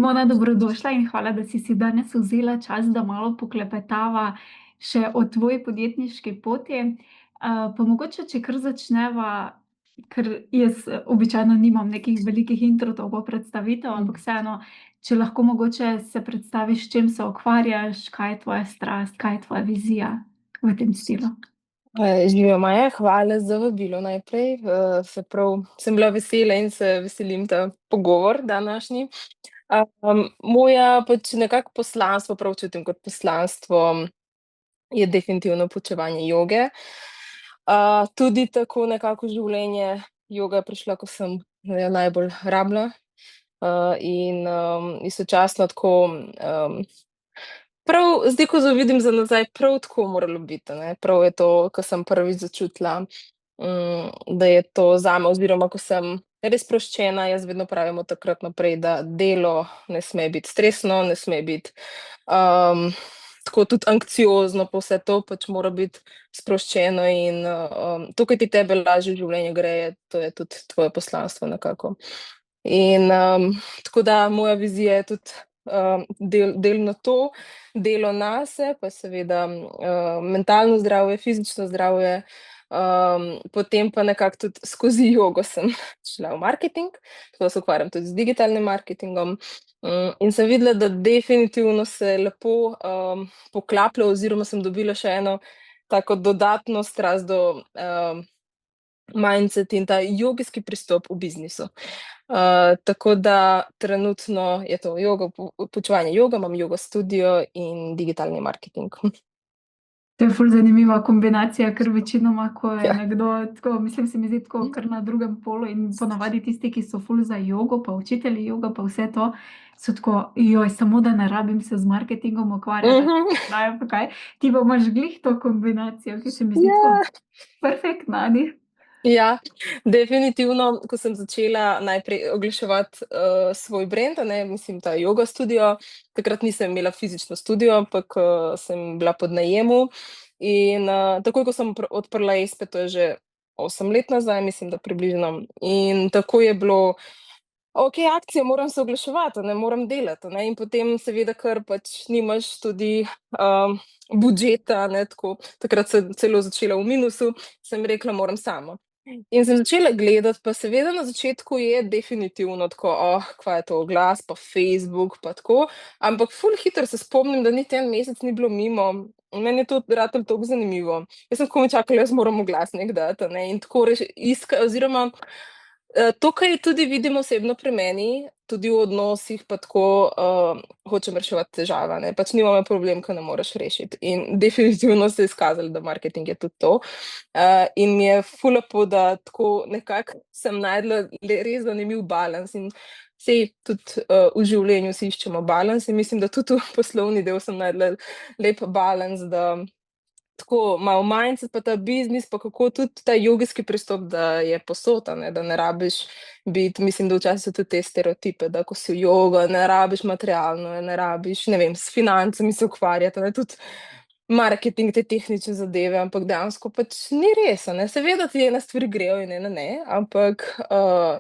Simona, dobrodošla in hvala, da si si danes vzela čas, da malo poklepetava še o tvoji podjetniški poti. Pa mogoče, če kar začneva, ker jaz običajno nimam nekih velikih intro pa predstavitev, ampak vseeno, če lahko mogoče se predstaviš, s čim se ukvarjaš, kaj je tvoja strast, kaj je tvoja vizija v tem stilu. Živjo, Maja, hvala za vabilo najprej. Se prav, sem bila vesela in se veselim ta pogovor današnji. Moja pač nekako poslanstvo, prav čutim kot poslanstvo, je definitivno poučevanje joge. Tudi tako nekako v življenje joga je prišla, ko sem jo najbolj rabila. In istočasno tako, prav zdaj, ko vidim za nazaj, prav tako moralo biti, a ne. Prav je to, ko sem prvič začutila, da je to zame, oziroma ko sem res sproščena. Jaz vedno pravim od takrat naprej, da delo ne sme biti stresno, ne sme biti, tako tudi anksiozno pa vse to, pač mora biti sproščeno in, to, kaj ti tebe lažje v življenju gre, to je tudi tvoje poslanstvo nekako. In, tako da moja vizija je tudi, delno to, delo nase, pa seveda, mentalno zdravje, fizično zdravje. Potem pa nekako tudi skozi jogo sem šla v marketing, tako da se ukvarjam tudi z digitalnim marketingom. In sem videla, da definitivno se lepo, poklaplja oziroma sem dobila še eno tako dodatno strast do, mindset in ta jogijski pristop v biznisu. Tako da trenutno je to joga, poučevanje joga, imam jogo studio in digitalni marketing. To je ful zanimiva kombinacija, ker večinoma, ko je Ja. nekdo tako, mislim, se mi zdi tako kar na drugem polu in ponavadi tisti, ki so ful za jogo, pa učitelji joga, pa vse to, so tako, samo da ne rabim se z marketingom ukvarjati, ne vem pa kaj. Ti pa imaš glih to kombinacijo, ki se mi zdi tako Ja. perfektna, a ni? Ja, definitivno, ko sem začela najprej oglaševati, svoj brand, a ne, mislim ta joga studio, takrat nisem imela fizično studio, ampak, sem bila pod najemu in, takoj, ko sem odprla espe, to je že 8 let nazaj, mislim, da približno, in takoj je bilo: "Okej, akcija, moram se oglaševati, a ne, moram delati, a ne." In potem seveda, ker pač nimaš tudi, budžeta, ne, tako, takrat sem celo začela v minusu, sem rekla: "Moram sama." In sem začela gledati, pa seveda na začetku je definitivno tako: kva je to oglas, pa Facebook pa tako." Ampak ful hitro se spomnim, da niti en mesec ni bilo mimo, meni je to ratalo toliko zanimivo. Jaz sem komaj čakala, jaz moram oglasnik dati, a ne, in tako oziroma, tukaj tudi vidim osebno pri meni, tudi v odnosih pa tako, hočem reševati težave, a ne, pač nimamo problem, ke ne moreš rešiti. In definitivno se je izkazalo, da marketing je tudi to. In mi je ful lepo, da tako nekako sem našla res zanimiv balans in saj tudi, v življenju si iščemo balans in mislim, da tudi v poslovni del sem našla lep balans, da tako malo mindset pa ta biznis, pa kako tudi ta jogijski pristop, da je povsod, a ne, da ne rabiš biti, mislim, da včasih so tudi te stereotipe, da ko si v joga, ne rabiš materialno, ne rabiš, ne vem, s financami se ukvarjati, a ne, tudi marketing, te tehnične zadeve, ampak dejansko pač ni res, a ne. Seveda ti ene stvari grejo in ene ne, ampak,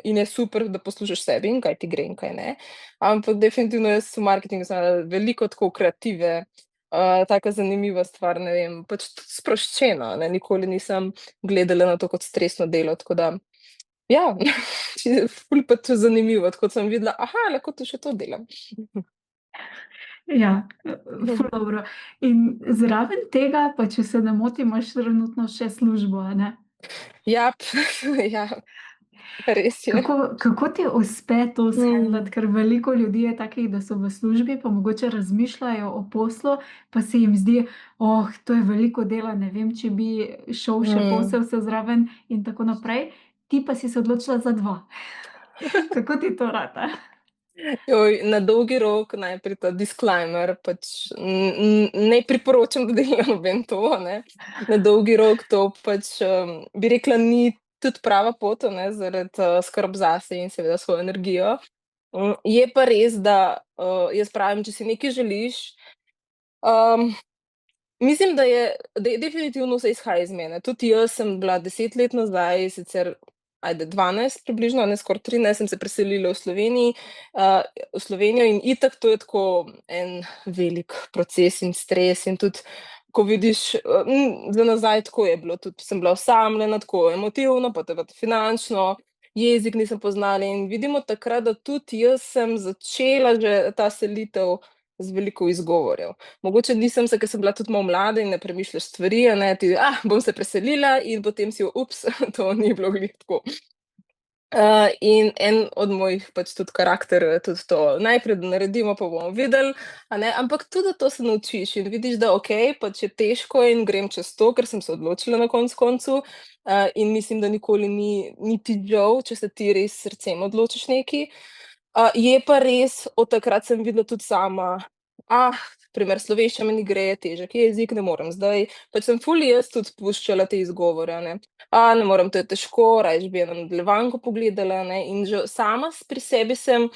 in je super, da poslušaš sebe in kaj ti gre in kaj ne. Ampak definitivno jaz v marketingu sem našla veliko tako kreative, taka zanimiva stvar, ne vem, pač tudi sproščeno, a ne, nikoli nisem gledala na to kot stresno delo, tako da ja, ful pač zanimivo, tako da sem videla, lahko tudi še to delam. Ja, ful dobro. In zraven tega, pa če se ne motim, imaš trenutno še službo, a ne? Jap, ja, res je. Kako ti uspe to shendlati? Ker veliko ljudi je takih, da so v službi, pa mogoče razmišljajo o poslu, pa se jim zdi: to je veliko dela, ne vem, če bi šel še posel se zraven in tako naprej." Ti pa si se odločila za dva. Kako ti to rata? Na dolgi rok, najprej ta disclaimer, pač, ne priporočam, da dela noben to, a ne. Na dolgi rok to pač, bi rekla, ni tudi prava pot, a ne, zaradi, skrb zase in seveda svojo energijo. Je pa res, da, jaz pravim, če si nekaj želiš, mislim, da je definitivno vse izhaja iz mene. Tudi jaz sem bila 10 let nazaj sicer ajde, 12 približno, ne, skoraj 13 sem se preselila v Slovenijo in itak to je tako en velik proces in stres in tudi, ko vidiš, za nazaj tako je bilo, tudi sem bila osamljena, tako emotivno, pa tudi finančno, jezik nisem poznala in vidimo takrat, da tudi jaz sem začela že ta selitev z veliko izgovorjev. Mogoče nisem se, ker sem bila tudi malo mlada in ne premišljaš stvari, a ne, ti, bom se preselila in potem si, ups, to ni bilo glih tako. In en od mojih pač tudi karakter, tudi to, najprej da naredimo, pa bomo videli, a ne, ampak tudi to se naučiš in vidiš, da okej, pač je težko in grem čez to, ker sem se odločila na konec koncev, in mislim, da nikoli ni ti žal, če se ti res s srcem odločiš nekaj. Je pa res, od takrat sem videla tudi sama, primer slovenščina mi ne gre, težek jezik, ne morem zdaj, pač sem ful jaz tudi puščala te izgovore, a ne. Ne morem, to je težko, rajši bi eno nadaljevanko pogledala, ne, in že sama pri sebi sem,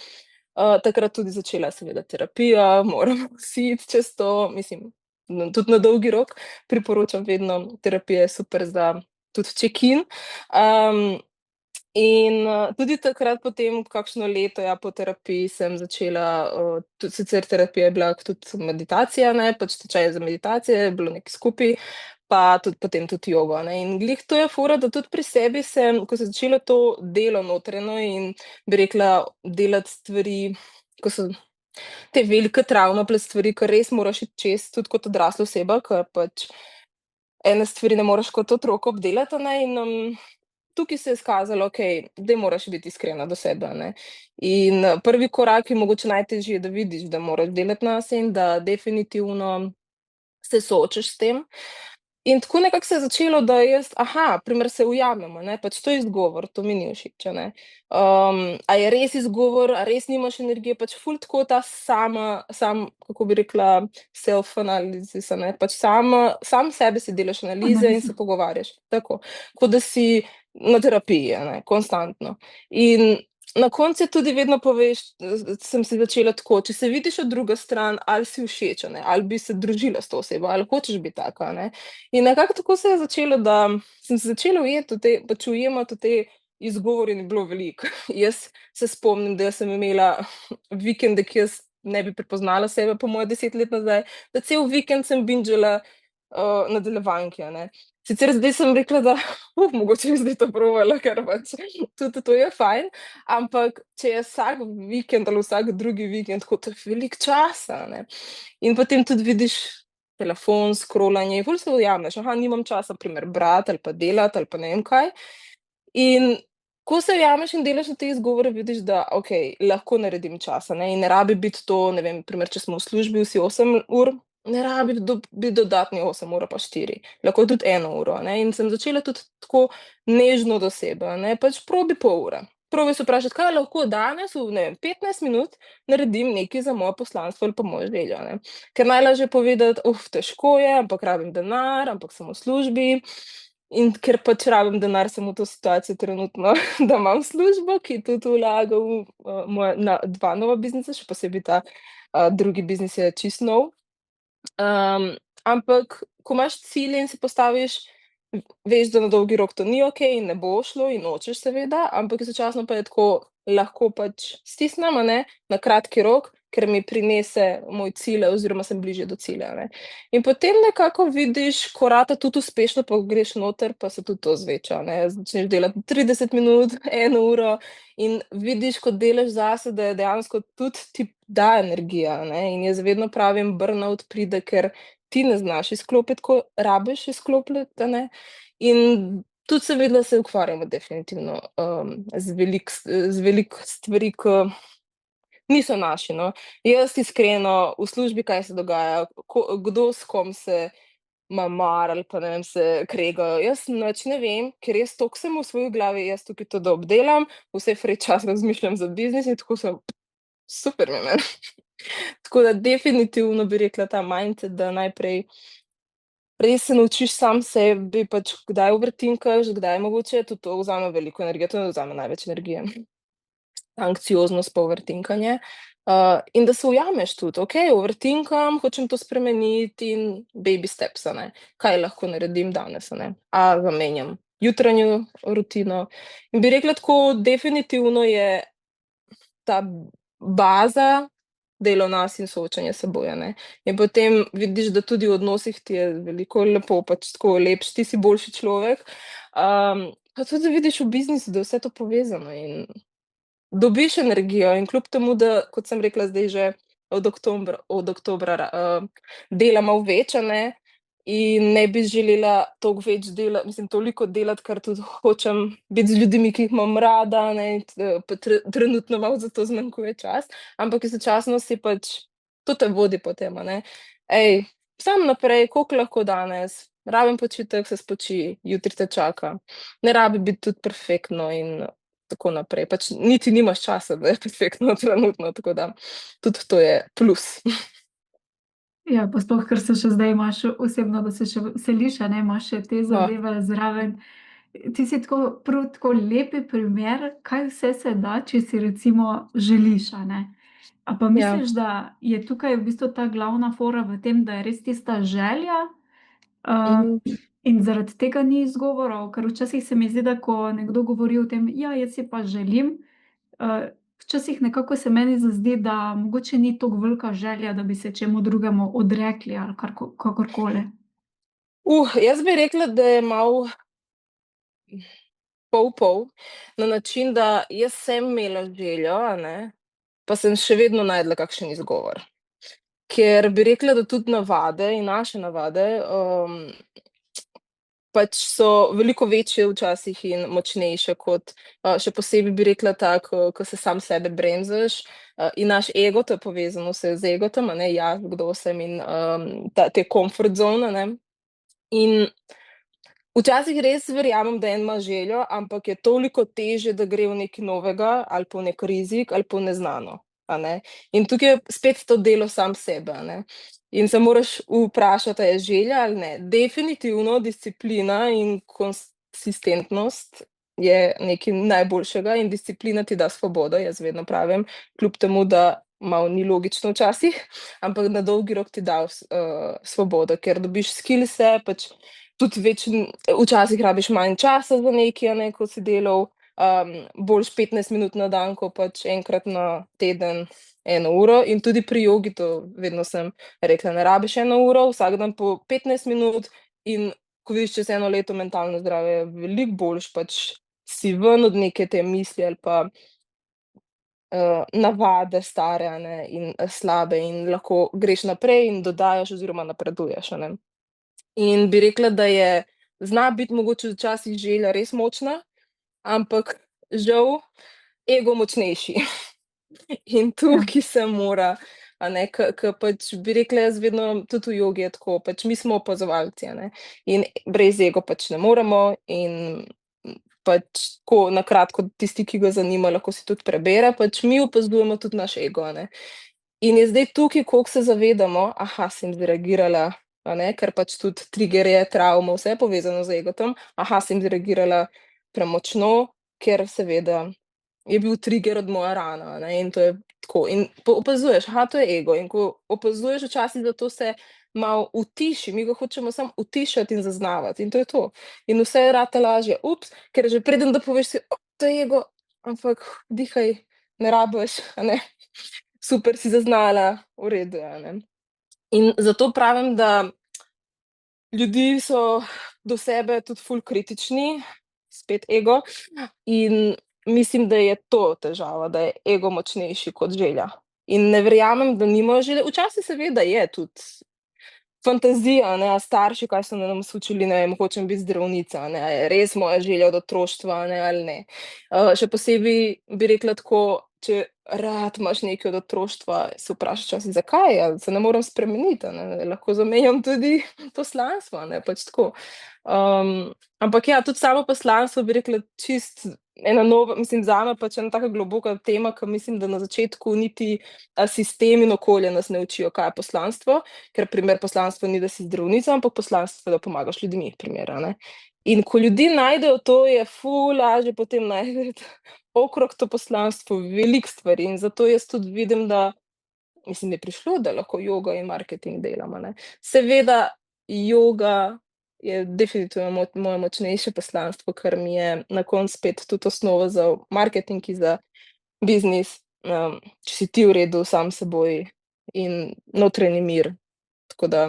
takrat tudi začela seveda terapijo, moramo vsi iti čez to, mislim, tudi na dolgi rok priporočam vedno, terapija je super za tudi check-in. In, tudi takrat potem kakšno leto, ja, po terapiji sem začela, tudi sicer terapija je bila tudi meditacija, ne, pač tečaj za meditacije, je bilo nekaj skupaj, pa tudi potem tudi jogo, ne. In glih to je fora, da tudi pri sebi sem, ko sem začela to delo notranje in bi rekla, delati stvari, ko so te velike travme, stvari, ke res moraš iti čez, tudi kot odrasla oseba, ke pač ene stvari ne moreš kot otrok obdelati, a ne, in, tukaj se je izkazalo, okej, zdaj moraš biti iskrena do sebe, a ne. In, prvi korak je mogoče najtežji, da vidiš, da moraš delati nase in da definitivno se soočiš s tem. In tako nekako se je začelo, da jaz, primer se ujamem, a ne, pač to je izgovor, to mi ni všeč, a ne. A je res izgovor, a res nimaš energije, pač ful tako ta kako bi rekla, self analysis, a ne, pač sam sebe si delaš analize in Analiza. se pogovarjaš, tako. Kot da si na terapiji, a ne, konstantno. In na koncu tudi vedno poveš, sem si začela tako, če se vidiš od druga stran, ali si všeč, a ne, ali bi se družila s to osebo, ali hočeš biti taka, a ne. In nekako tako se je začelo, da sem se začela ujeti v te, pač ujemati v te izgovore in je bilo veliko. Jaz se spomnim, da sem imela vikende, ki jaz ne bi prepoznala sebe po moje 10 let nazaj, da cel vikend sem bingala, nadaljevanke, a ne. Sicer zdaj sem rekla, da, mogoče bi zdaj to probala, ker pač tudi to je fajn, ampak če je vsak vikend ali vsak drugi vikend tako, to je veliko časa, a ne. In potem tudi vidiš telefon, skrolanje in ful se ujameš, nimam časa primer brati ali pa delati ali pa ne vem kaj. In ko se ujameš in delaš na te izgovore, vidiš, da okej, lahko naredim čas, a ne, in ne rabi biti to, ne vem, primer, če smo v službi vsi 8 ur, ne rabi biti dodatnih 8 ur ali pa 4, lahko tudi 1 uro, a ne, in sem začela tudi tako nežno do sebe, a ne, pač probi pol ure. Probi se vprašati, kaj lahko danes v, ne vem, 15 minut naredim nekaj za moje poslanstvo ali pa mojo željo, a ne. Ker najlažje je povedati: težko je, ampak rabim denar, ampak sem v službi." In ker pač rabim denar, sem v to situacijo trenutno, da imam službo, ki tudi vlaga v, moja dva nova biznisa, še posebej ta, drugi biznis je čisto nov. Ampak ko imaš cilje in si postaviš, veš, da na dolgi rok to ni okej in ne bo šlo in nočeš seveda, ampak istočasno pa je tako, lahko pač stisnem, a ne, na kratki rok, ker mi prinese moj cilj oziroma sem bližje do cilja, a ne. In potem nekako vidiš, ko rata tudi uspešno, pa greš noter, pa se tudi to zveča, a ne, začneš delati 30 minut, 1 uro in vidiš, ko delaš zase, da je dejansko tudi ti da energija, a ne, in jaz vedno pravim, burnout pride, ker ti ne znaš izklopiti, ko rabiš izklopiti, a ne. In tudi sem vedela, se ukvarjamo definitivno, z veliko stvari, ke niso naši, no. Jaz iskreno v službi, kaj se dogaja, kdo s kom se ima mar ali pa ne vem, se kregajo, jaz nič ne vem, ker jaz toliko sem v svoji glavi, jaz tukaj to, da obdelam, vse frej čas razmišljam za biznis in tako sem, super mi je meni. Tako da definitivno bi rekla ta mindset, da najprej res se naučiš sam sebi pač, kdaj overthinkaš, kdaj mogoče tudi to vzame veliko energije, to vzame največ energije. Anksioznost pa overthinkanje. In da se ujameš tudi, okej, overthinkam, hočem to spremeniti in baby steps, a ne. Kaj lahko naredim danes, a ne. Zamenjam jutranjo rutino. In bi rekla tako, definitivno je ta baza delo nas in soočanje s seboj, a ne. In potem vidiš, da tudi v odnosih ti je veliko lepo, pač tako lepše, ti si boljši človek. Pa tudi vidiš v biznisu, da je vse to povezano in dobiš energijo in kljub temu, da, kot sem rekla, zdaj že od oktobra delam malo več, a ne, in ne bi želela toliko več mislim, toliko delati, ker tudi hočem biti z ljudmi, ki jih imam rada, a ne, in pa trenutno malo za to zmanjkuje čas, ampak istočasno si pač to te vodi potem, a ne. Samo naprej, koliko lahko danes, rabim počitek, se spočij, jutri te čaka. Ne rabi biti tudi perfektno in tako naprej. Pač niti nimaš časa, da je perfektno trenutno, tako da tudi to je plus. Ja, pa sploh, ker se še zdaj imaš osebno, da se še veseliš, a ne, imaš še te Oh, zadeve zraven. Ti si tako prav tako lepi primer, kaj vse se da, če si recimo želiš, a ne. A pa ja. misliš, da je tukaj v bistvu ta glavna fora v tem, da je res tista želja, Mhm. in zaradi tega ni izgovorov? Ker včasih se mi zdi, da ko nekdo govori o tem: "Ja, jaz si pa želim," včasih nekako se meni zazdi, da mogoče ni tako velika želja, da bi se čemu drugemu odrekli ali kakorkoli. Jaz bi rekla, da je malo pol pol, na način, da jaz sem imela željo, a ne, pa sem še vedno našla kakšen izgovor. Ker bi rekla, da tudi navade in naše navade, pač so veliko večje včasih in močnejše kot, še posebej bi rekla tako, ko se sam sebe bremzaš, in naš ego, to je povezano vse z egotom, a ne, jaz, kdo sem in, te comfort zone, a ne. In včasih res verjamem, da en ima željo, ampak je toliko težje, da gre v nekaj novega ali pa v neki rizik ali pa v neznano, a ne. In tukaj je spet to delo sam sebe, a ne. In se moraš vprašati, a je želja ali ne. Definitivno disciplina in konsistentnost je nekaj najboljšega in disciplina ti da svobodo, jaz vedno pravim, kljub temu, da malo ni logično včasih, ampak na dolgi rok ti da svobodo, ker dobiš skillse, pač tudi včasih rabiš manj časa za nekaj, a ne, ko si delal, boljše 15 minut na dan, ko pač enkrat na teden 1 uro, in tudi pri jogi to vedno sem rekla, ne rabiš 1 uro, vsak dan po 15 minut, in ko vidiš čez 1 leto mentalno zdravje je veliko boljše, pač si ven od neke te misli ali pa, navade stare, a ne, in, slabe in lahko greš naprej in dodajaš oziroma napreduješ, a ne. In bi rekla, da zna biti mogoče včasih želja res močna, ampak žal ego močnejši. In Ja. tukaj se mora, a ne, ke pač bi rekla jaz vedno, tudi v jogi je tako, pač mi smo opazovalci, a ne, in brez ego pač ne moremo in, pač tako na kratko, tisti, ki ga zanima, lahko si tudi prebere, pač mi opazujemo tudi naš ego, a ne. In je zdaj tukaj, koliko se zavedamo, aha, sem zreagirala, a ne, ker pač tudi triggerje, travma, vse je povezano z egotom. Aha, sem zreagirala premočno, ker seveda je bil trigger od moja rana, a ne, in to je tako. In opazuješ, aha, to je ego, in ko opazuješ včasih, da to se malo utiši, mi ga hočemo samo utišati in zaznavati in to je to. In vse rata lažje, ker že preden da poveš si: to je ego," ampak dihaj, ne rabiš, a ne. Super si zaznala, v redu je, a ne. In zato pravim, da ljudje so do sebe tudi ful kritični, spet ego, in mislim, da je to težava, da je ego močnejši kot želja. In ne verjamem, da nimajo želje, včasih seveda je tudi fantazija, ne, a starši, kaj so nas učili, ne vem, hočem biti zdravnica, a ne, a je res moja želja od otroštva, a ne, ali ne. Še posebej bi rekla tako, če rad imaš nekaj od otroštva, se vprašaš včasih, zakaj, a se ne morem spremeniti, a ne, lahko zamenjam tudi poslanstvo, a ne, pač tako. Ampak ja, tudi samo poslanstvo bi rekla čisto ena nova, mislim, zame pač ena taka globoka tema, ke mislim, da na začetku niti, sistem in okolje nas ne učijo, kaj je poslanstvo, ker primer poslanstva ni, da si zdravnica, ampak poslanstvo je, da pomagaš ljudmi, primer, a ne. In ko ljudje najdejo to, je ful lažje potem najti okrog to poslanstvo veliko stvari in zato jaz tudi vidim, da mislim, je prišlo, da lahko joga in marketing delam, a ne. Seveda joga je definitivno moje močnejše poslanstvo, ker mi je na koncu spet tudi osnova za marketing in za biznis, če si ti v redu sam s seboj in notranji mir. Tako da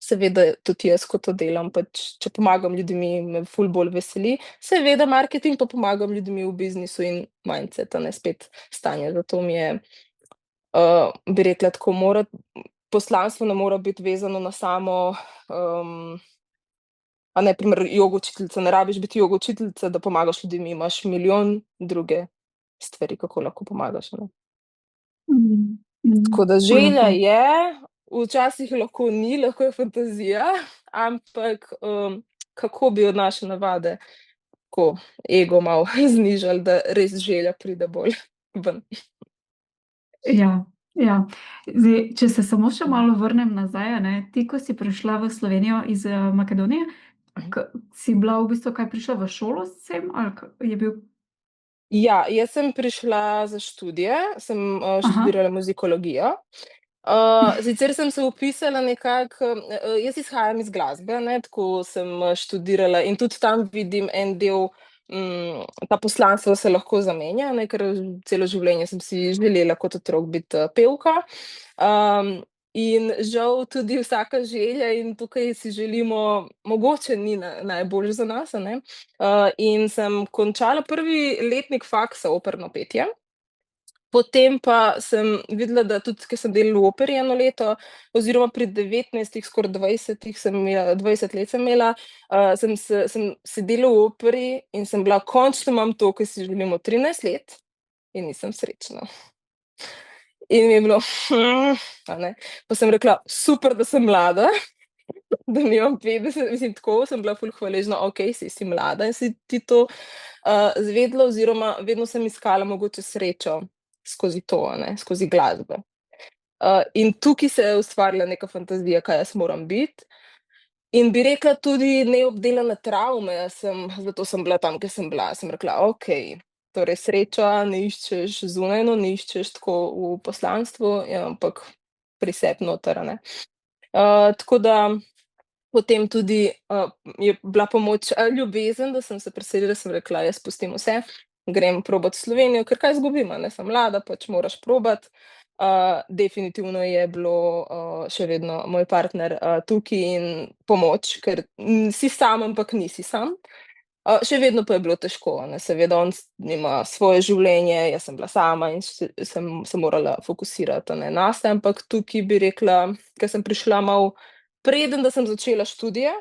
seveda tudi jaz, ko to delam, pač če pomagam ljudmi, me ful bolj veseli. Seveda marketing pa pomagam ljudmi v biznisu in mindset, a ne, spet stanje. Zato mi je, bi rekla tako, poslanstvo ne mora biti vezano na samo, a ne, primer joga učiteljica, ne rabiš biti joga učiteljica, da pomagaš ljudem, imaš milijon druge stvari, kako lahko pomagaš, a ne. Tako da Ful želja lepo. je, včasih lahko ni, lahko je fantazija, ampak, kako bi od naše navade tako ego malo znižali, da res želja pride bolj ven. Ja, ja. Zdaj, če se samo še malo vrnem nazaj, a ne, ti, ko si prišla v Slovenijo iz, Makedonije, Mhm. si bila v bistvu kaj prišla v šolo sem ali je bil Ja, jaz sem prišla za študije, sem, aha, študirala muzikologijo. Sicer sem se vpisala nekako, jaz izhajam iz glasbe, ne, tako sem, študirala in tudi tam vidim en del, ta poslanstvo se lahko zamenja, ne, ker celo življenje sem si želela kot otrok biti, pevka. In žal tudi vsaka želja in tukaj si želimo, mogoče ni najboljše za nas, a ne. In sem končala prvi letnik faksa operno petje. Potem pa sem videla, da tudi, ker sem delala v operi eno leto oziroma pri 19, skoraj 20 sem imela, 20 let sem imela, sem sedela v operi in sem bila, končno imam to, ke si želim od 13 let in nisem srečna. In mi je bilo, a ne. Pa sem rekla: "Super, da sem mlada, da nimam 50." Mislim, tako sem bila ful hvaležna, okej, saj si mlada in si ti to, izvedela oziroma vedno sem iskala mogoče srečo skozi to, a ne, skozi glasbo. In tukaj se je ustvarila neka fantazija, kaj jaz moram biti. In bi rekla tudi neobdelane travme, zato sem bila tam, kjer sem bila. Sem rekla: "Okej, torej sreča ne iščeš zunaj, no, ne iščeš tako v poslanstvu, ampak pri sebi noter, a ne." Tako da potem tudi, je bila pomoč, ljubezen, da sem se preselila, sem rekla: "Jaz pustim vse, grem probat v Slovenijo, ker kaj izgubim, a ne, sem mlada, pač moraš probati." Definitivno je bilo, še vedno moj partner, tukaj in pomoč, ker, si sam, ampak nisi sam. Še vedno pa je bilo težko, a ne, seveda on ima svoje življenje, jaz sem bila sama in sem se morala fokusirati, a ne, nase, ampak tukaj bi rekla, ke sem prišla malo preden da sem začela študije,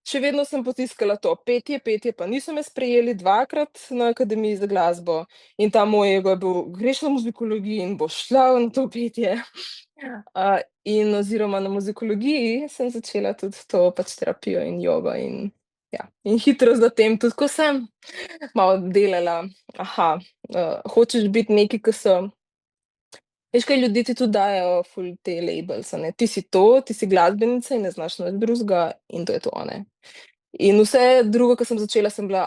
še vedno sem potiskala to petje, petje, pa niso me sprejeli dvakrat na akademiji za glasbo in ta moj ego je bil: "Greš na muzikologiji in boš šla na to petje." In oziroma na muzikologiji sem začela tudi to pač terapijo in jogo in ja, in hitro zatem, tudi ko sem malo delala, aha, hočeš biti nekaj, ke so, veš, kaj ljudje ti tudi dajejo ful te labels, a ne. Ti si to, ti si glasbenica in ne znaš nič drugega in to je to, a ne. In vse drugo, ke sem začela, sem bila,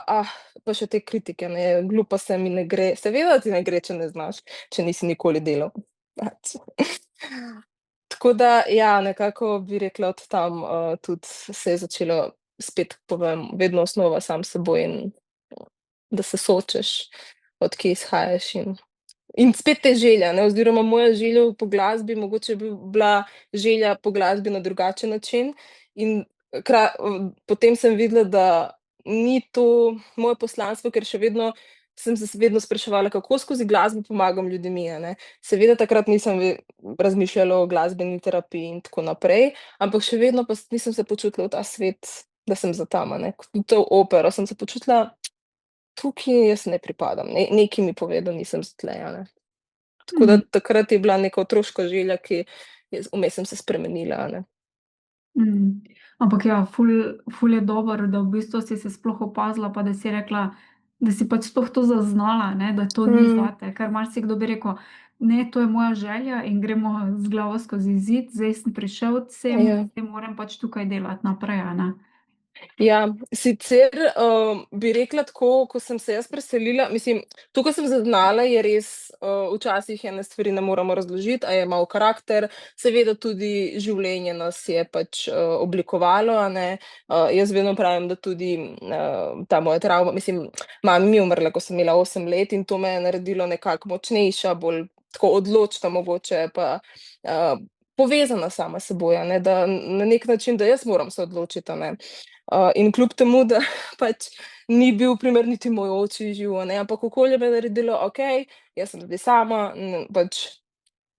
pa še te kritike, ne, glupa sem, mi ne gre. Seveda ti ne gre, če ne znaš, če nisi nikoli delal. Pač. Tako da ja, nekako bi rekla od tam, tudi se je začelo spet, povem, vedno osnova sam s seboj in da se soočaš, od kje izhajaš in spet te želje, a ne, oziroma moja želja po glasbi mogoče bila želja po glasbi na drugačen način in potem sem videla, da ni to moje poslanstvo, ker še vedno sem se vedno spraševala, kako skozi glasbo pomagam ljudem, a ne. Seveda takrat nisem razmišljala o glasbeni terapiji in tako naprej, ampak še vedno pa nisem se počutila v ta svet, da sem za tam, a ne. V to opero sem se počutila, tukaj jaz ne pripadam, nekaj mi pove, da nisem za tule, a ne. Tako da mhm. takrat je bila neka otroška želja, ki je vmes sem se spremenila, a ne. Ampak ja, ful je dobro, da v bistvu si se sploh opazila, pa da si rekla, da si pač sploh to zaznala, ne, da to ni Mm, zate. Ker marsikdo bi rekel: "Ne, to je moja želja in gremo z glavo skozi zid, zdaj sem prišel sem, ja. zdaj moram pač tukaj delati naprej, a ne." Ja, sicer, bi rekla tako, ko sem se jaz preselila, mislim, to, ko sem zaznala, je res, včasih ene stvari ne moremo razložiti, a je malo karakter, seveda tudi življenje nas je pač, oblikovalo, a ne. Jaz vedno pravim, da tudi, ta moja travma, mislim, mama mi je umrla, ko sem imela 8 let in to me je naredilo nekako močnejša, bolj tako odločna mogoče pa, povezana sama s seboj, a ne, da na neki način, da jaz moram se odločiti, a ne. In kljub temu, da pač ni bil primer niti moj oči živ, a ne, ampak okolje me je naredilo, okej, jaz sem zdaj sama, pač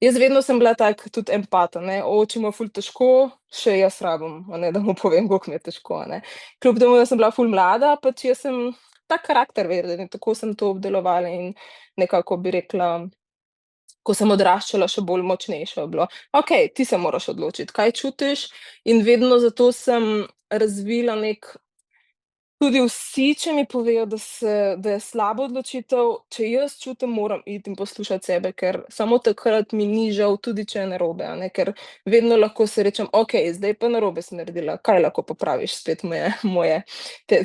jaz vedno sem bila tak tudi empat, a ne, oči ima ful težko, še jaz rabim, a ne, da mu povem, koliko mi je težko, a ne. Kljub temu, da sem bila ful mlada, pač jaz sem tak karakter vedela in tako sem to obdelovala in nekako bi rekla, ko sem odraščala, še bolj močnejše je bilo. Okej, ti se moraš odločiti, kaj čutiš, in vedno zato sem razvila neki, tudi vsi, če mi povejo, da je slaba odločitev, če jaz čutim, moram iti in poslušati sebe, ker samo takrat mi ni žal, tudi če je narobe, a ne, ker vedno lahko si rečem: "Okej, zdaj pa narobe sem naredila, kaj lahko popraviš?" Spet moje te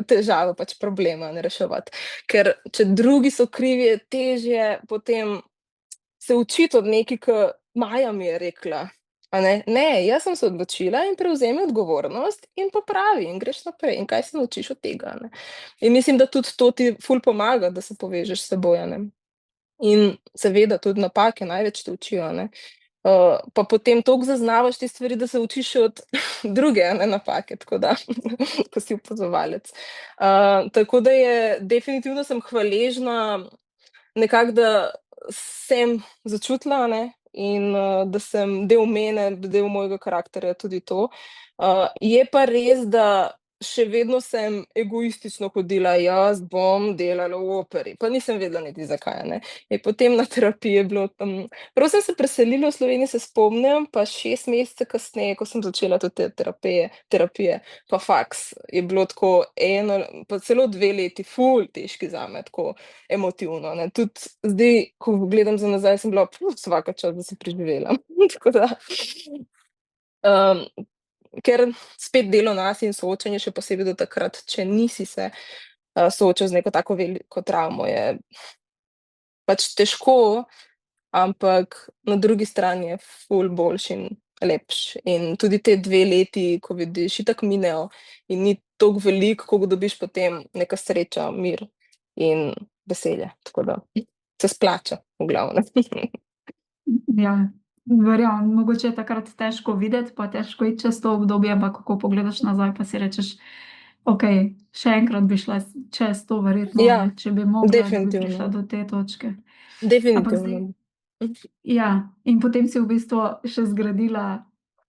težave, pač probleme, a ne, reševati. Ker če drugi so krivi, je težje potem se učiti od nekaj, ke Maja mi je rekla, a ne. Ne, jaz sem se odločila in prevzemi odgovornost in popravi in greš naprej in kaj se naučiš od tega, a ne. In mislim, da tudi to ti ful pomaga, da se povežeš s seboj, a ne. In seveda tudi napake največ te učijo, a ne. Pa potem toliko zaznavaš te stvari, da se učiš še od druge, a ne, napake, tako da ko si opazovalec. Tako da je definitivno sem hvaležna nekako, da sem začutila, a ne, in, da sem del mene, del mojega karakterja je tudi to. Je pa res, da še vedno sem egoistično hodila: "Jaz bom delala v operi." Pa nisem vedela niti zakaj, a ne. In potem na terapiji je bilo tam, prav sem se preselila v Slovenijo, se spomnim, pa 6 mesecev kasneje, ko sem začela tudi te terapije pa faks, je bilo tako eno pa celo 2 leti ful težki zame, tako emotivno, ne. Tudi zdaj, ko gledam za nazaj, sem bila, svaka čast, da sem preživela. Tako da, um, ker spet delo nase in soočenje, še posebej do takrat, če nisi se, soočil z neko tako veliko travmo, je pač težko, ampak na drugi strani je ful boljše in lepše. In tudi ti 2 leti, ko vidiš, itak minejo in ni toliko veliko, koliko dobiš potem, neka sreča, mir in veselje, tako da se splača v glavnem. Ja, verjamem, mogoče je takrat težko videti, pa težko iti čez to obdobje, ampak ko pogledaš nazaj, pa si rečeš: "Okej, še enkrat bi šla čez to verjetno, Ja, ne, če bi mogla, da bi prišla definitivno, do te točke." Ampak zdaj definitivno. ja, in potem si v bistvu še zgradila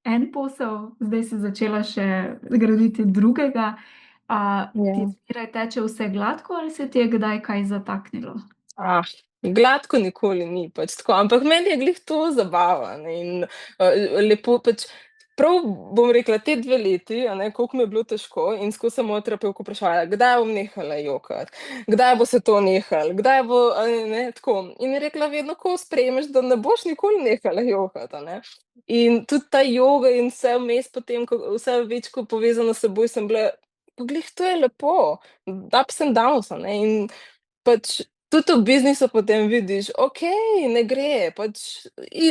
en posel, zdaj si začela še graditi drugega. Ti Ja. zmeraj teče vse gladko ali se ti je kdaj kaj zataknilo? Ah, gladko nikoli ni pač tako, ampak meni je glih to zabava, ne, in, lepo pač prav, bom rekla, ti 2 leti, a ne, koliko mi je bilo težko in skozi sem mojo terapevtko vprašala: "Kdaj bom nehala jokati? Kdaj bo se to nehalo? Kdaj bo," a ne, tako. In je rekla: "Vedno, ko sprejmeš, da ne boš nikoli nehala jokati, a ne." In tudi ta joga in vse vmes potem, ko vse več ko povezana s seboj sem bila, pa glih to je lepo, ups and downs, a ne, in pač tudi v biznisu potem vidiš, okej, ne gre, pač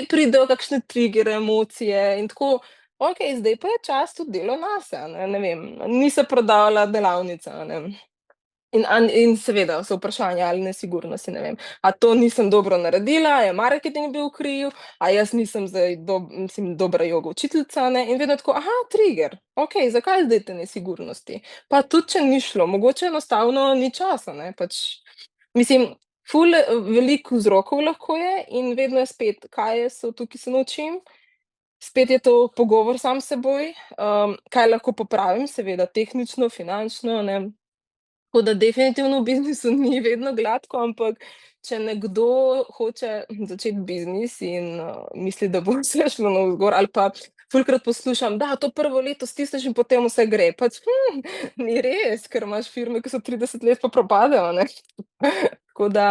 pridejo kakšne triggerje, emocije in tako, okej, zdaj pa je čas tudi delo nase, a ne, ne vem, ni se prodala delavnica, a ne. In seveda so vprašanja ali nesigurnosti, ne vem, a to nisem dobro naredila, a je marketing bil kriv, a jaz nisem zdaj mislim, dobra joga učiteljica, ne, in vedno tako, aha, trigger, okej, zakaj zdaj te nesigurnosti? Pa tudi če ni šlo, mogoče enostavno ni časa, ne, pač mislim, ful, veliko vzrokov lahko je in vedno je spet, kaj so tukaj se naučim, spet je to pogovor sam s seboj, kaj lahko popravim, seveda tehnično, finančno, ne. Tako da definitivno v biznisu ni vedno gladko, ampak če nekdo hoče začeti biznis in, misli, da bo vse šlo navzgor, ali pa fulkrat poslušam, da to prvo leto stisneš in potem vse gre. Pač, ni res, ker imaš firme, ki so 30 let pa propadejo, ne. Tako da